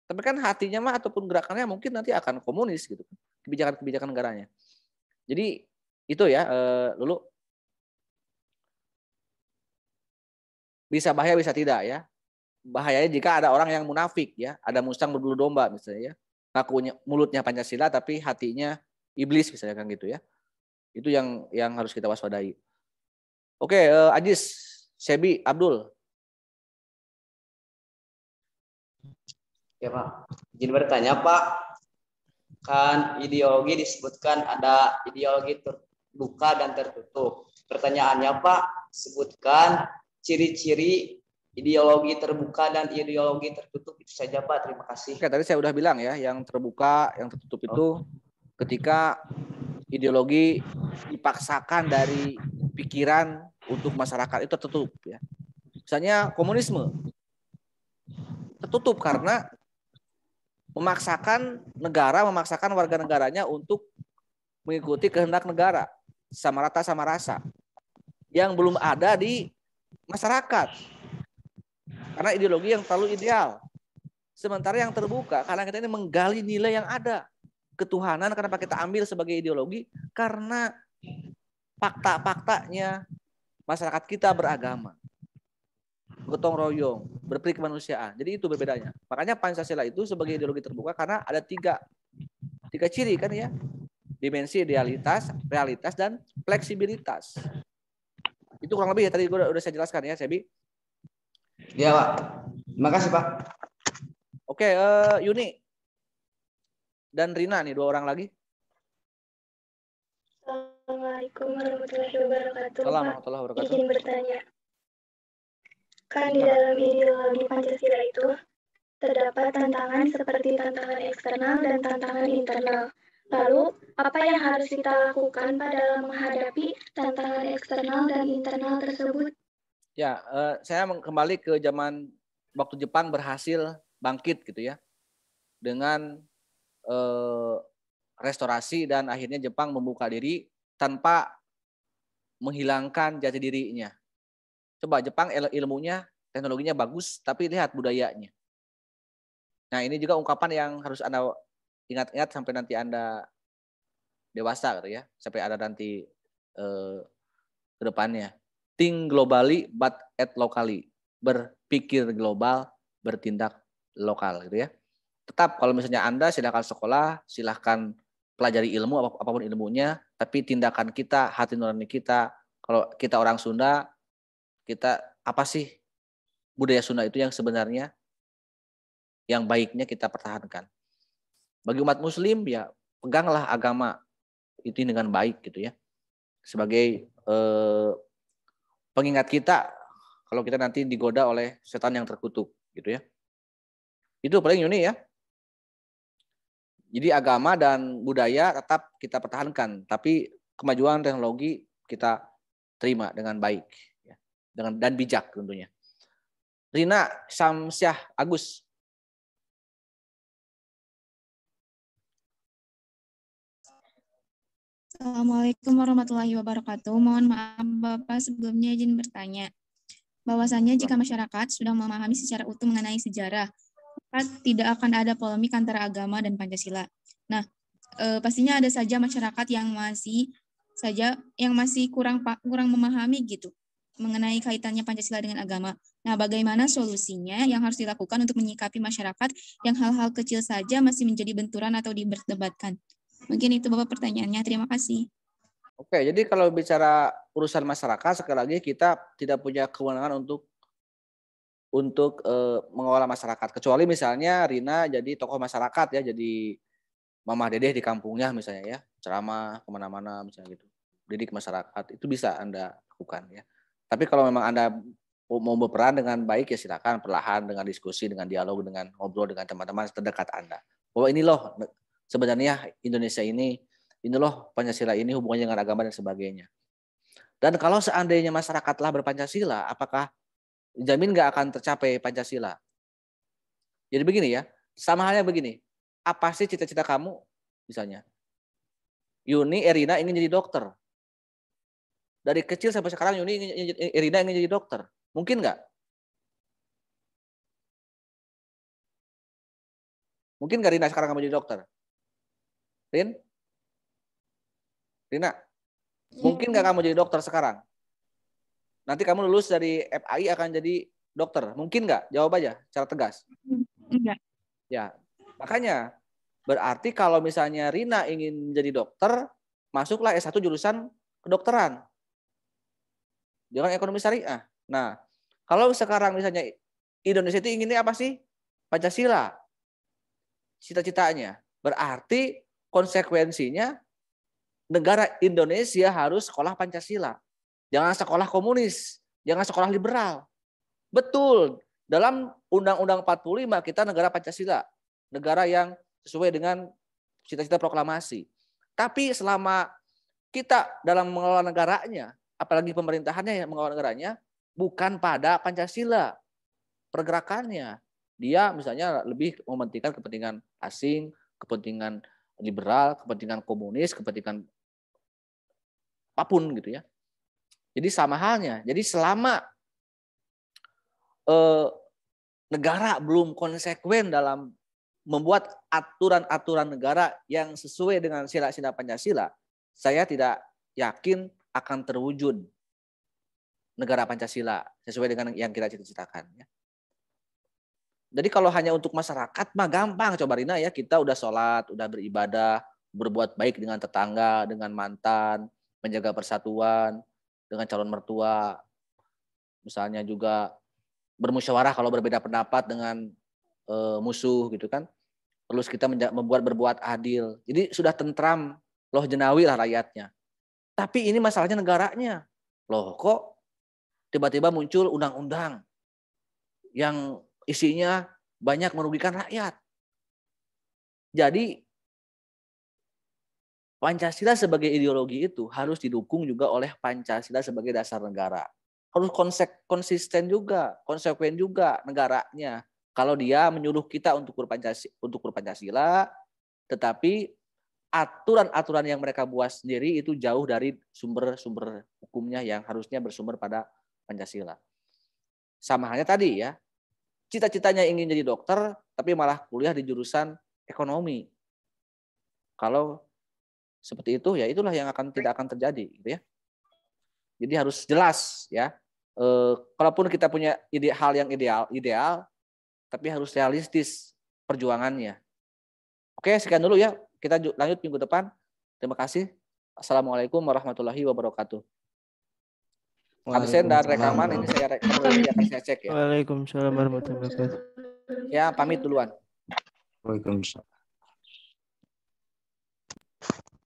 Tapi kan hatinya mah ataupun gerakannya mungkin nanti akan komunis gitu. Kebijakan-kebijakan negaranya. Jadi itu ya Lulu. Bisa bahaya bisa tidak ya. Bahayanya jika ada orang yang munafik ya, ada musang berbulu domba misalnya ya. Ngakunya mulutnya Pancasila tapi hatinya iblis misalnya kan gitu ya. Itu yang harus kita waspadai. Oke, Ajis, Sebi, Abdul. Ya Pak, izin bertanya Pak, kan ideologi disebutkan ada ideologi terbuka dan tertutup. Pertanyaannya Pak, sebutkan ciri-ciri ideologi terbuka dan ideologi tertutup itu saja Pak, terima kasih. Oke, tadi saya udah bilang ya, yang terbuka, yang tertutup itu ketika ideologi dipaksakan dari pikiran untuk masyarakat itu tertutup ya. Misalnya komunisme tertutup karena memaksakan warga negaranya untuk mengikuti kehendak negara sama rata sama rasa yang belum ada di masyarakat karena ideologi yang terlalu ideal. Sementara yang terbuka karena kita ini menggali nilai yang ada. Ketuhanan kenapa kita ambil sebagai ideologi? Karena fakta-faktanya masyarakat kita beragama, gotong royong, berperi kemanusiaan. Jadi itu berbedanya. Makanya Pancasila itu sebagai ideologi terbuka karena ada tiga ciri kan ya. Dimensi idealitas, realitas, dan fleksibilitas. Itu kurang lebih ya tadi udah saya jelaskan ya, Sebi. Iya Pak. Terima kasih Pak. Oke, Yuni dan Rina nih 2 orang lagi. Assalamualaikum warahmatullahi wabarakatuh. Warahmatullahi wabarakatuh. Izin bertanya. Kan di dalam ideologi Pancasila itu terdapat tantangan seperti tantangan eksternal dan tantangan internal. Lalu, apa yang harus kita lakukan pada menghadapi tantangan eksternal dan internal tersebut? Ya, saya kembali ke zaman waktu Jepang berhasil bangkit gitu ya dengan restorasi dan akhirnya Jepang membuka diri tanpa menghilangkan jati dirinya. Coba Jepang ilmunya, teknologinya bagus, tapi lihat budayanya. Nah ini juga ungkapan yang harus Anda ingat-ingat sampai nanti Anda dewasa gitu ya, sampai ada nanti ke depannya. Think globally but act locally. Berpikir global, bertindak lokal gitu ya. Tetap kalau misalnya Anda silakan sekolah, silakan pelajari ilmu apapun ilmunya, tapi tindakan kita, hati nurani kita, kalau kita orang Sunda, kita apa sih budaya Sunda itu yang sebenarnya yang baiknya kita pertahankan. Bagi umat Muslim ya peganglah agama itu dengan baik gitu ya. Sebagai pengingat kita kalau kita nanti digoda oleh setan yang terkutuk gitu ya. Itu paling Yuni ya. Jadi agama dan budaya tetap kita pertahankan, tapi kemajuan teknologi kita terima dengan baik ya. Dan bijak tentunya. Rina Samsyah Agus. Assalamualaikum warahmatullahi wabarakatuh. Mohon maaf Bapak sebelumnya izin bertanya. Bahwasannya jika masyarakat sudah memahami secara utuh mengenai sejarah, maka tidak akan ada polemik antara agama dan Pancasila. Nah, pastinya ada saja masyarakat yang masih kurang memahami gitu mengenai kaitannya Pancasila dengan agama. Nah, bagaimana solusinya yang harus dilakukan untuk menyikapi masyarakat yang hal-hal kecil saja masih menjadi benturan atau diperdebatkan? Mungkin itu Bapak pertanyaannya. Terima kasih. Oke, jadi kalau bicara urusan masyarakat, sekali lagi kita tidak punya kewenangan untuk mengelola masyarakat. Kecuali misalnya Rina jadi tokoh masyarakat ya, jadi Mamah Dedeh di kampungnya misalnya ya, ceramah kemana-mana misalnya gitu. Didik masyarakat, itu bisa Anda lakukan ya. Tapi kalau memang Anda mau berperan dengan baik ya silakan perlahan dengan diskusi, dengan dialog, dengan ngobrol dengan teman-teman terdekat Anda. Bahwa ini loh sebenarnya Indonesia ini loh Pancasila ini hubungannya dengan agama dan sebagainya. Dan kalau seandainya masyarakat telah berpancasila, apakah jamin nggak akan tercapai Pancasila? Jadi begini ya, sama halnya begini. Apa sih cita-cita kamu? Misalnya, Yuni, Erina ingin jadi dokter. Dari kecil sampai sekarang Erina ingin jadi dokter. Mungkin nggak? Mungkin nggak Rina sekarang kamu jadi dokter? Rina, mungkin nggak kamu jadi dokter sekarang? Nanti kamu lulus dari FAI akan jadi dokter. Mungkin nggak? Jawab aja secara tegas. Enggak. Ya, makanya berarti kalau misalnya Rina ingin jadi dokter, masuklah S1 jurusan kedokteran. Jangan ekonomi syariah. Nah, kalau sekarang misalnya Indonesia itu inginnya apa sih? Pancasila. Cita-citanya. Berarti konsekuensinya negara Indonesia harus sekolah Pancasila. Jangan sekolah komunis, jangan sekolah liberal. Betul, dalam Undang-Undang 45 kita negara Pancasila, negara yang sesuai dengan cita-cita proklamasi. Tapi selama kita dalam mengelola negaranya, apalagi pemerintahannya yang mengelola negaranya, bukan pada Pancasila pergerakannya. Dia misalnya lebih mementingkan kepentingan asing, kepentingan liberal, kepentingan komunis, kepentingan apapun gitu ya. Jadi sama halnya. Jadi selama negara belum konsekuen dalam membuat aturan-aturan negara yang sesuai dengan sila-sila Pancasila, saya tidak yakin akan terwujud negara Pancasila sesuai dengan yang kita cita-citakan. Ya. Jadi kalau hanya untuk masyarakat mah gampang. Coba Rina ya, kita udah sholat, udah beribadah, berbuat baik dengan tetangga, dengan mantan, menjaga persatuan, dengan calon mertua, misalnya juga bermusyawarah kalau berbeda pendapat dengan musuh gitu kan. Terus kita berbuat adil. Jadi sudah tentram, loh jenawi lah rakyatnya. Tapi ini masalahnya negaranya. Loh kok tiba-tiba muncul undang-undang yang isinya banyak merugikan rakyat. Jadi Pancasila sebagai ideologi itu harus didukung juga oleh Pancasila sebagai dasar negara. Harus konsisten juga, konsekuen juga negaranya. Kalau dia menyuruh kita untuk berpancasila, tetapi aturan-aturan yang mereka buat sendiri itu jauh dari sumber-sumber hukumnya yang harusnya bersumber pada Pancasila. Sama halnya tadi ya, cita-citanya ingin jadi dokter, tapi malah kuliah di jurusan ekonomi. Kalau seperti itu, ya itulah yang tidak akan terjadi, gitu ya. Jadi harus jelas ya. Kalaupun kita punya hal yang ideal, tapi harus realistis perjuangannya. Oke, sekian dulu ya. Kita lanjut minggu depan. Terima kasih. Assalamualaikum warahmatullahi wabarakatuh. Absen dan rekaman ini saya cek ya. Waalaikumsalam warahmatullahi wabarakatuh. Ya, pamit duluan. Waalaikumsalam.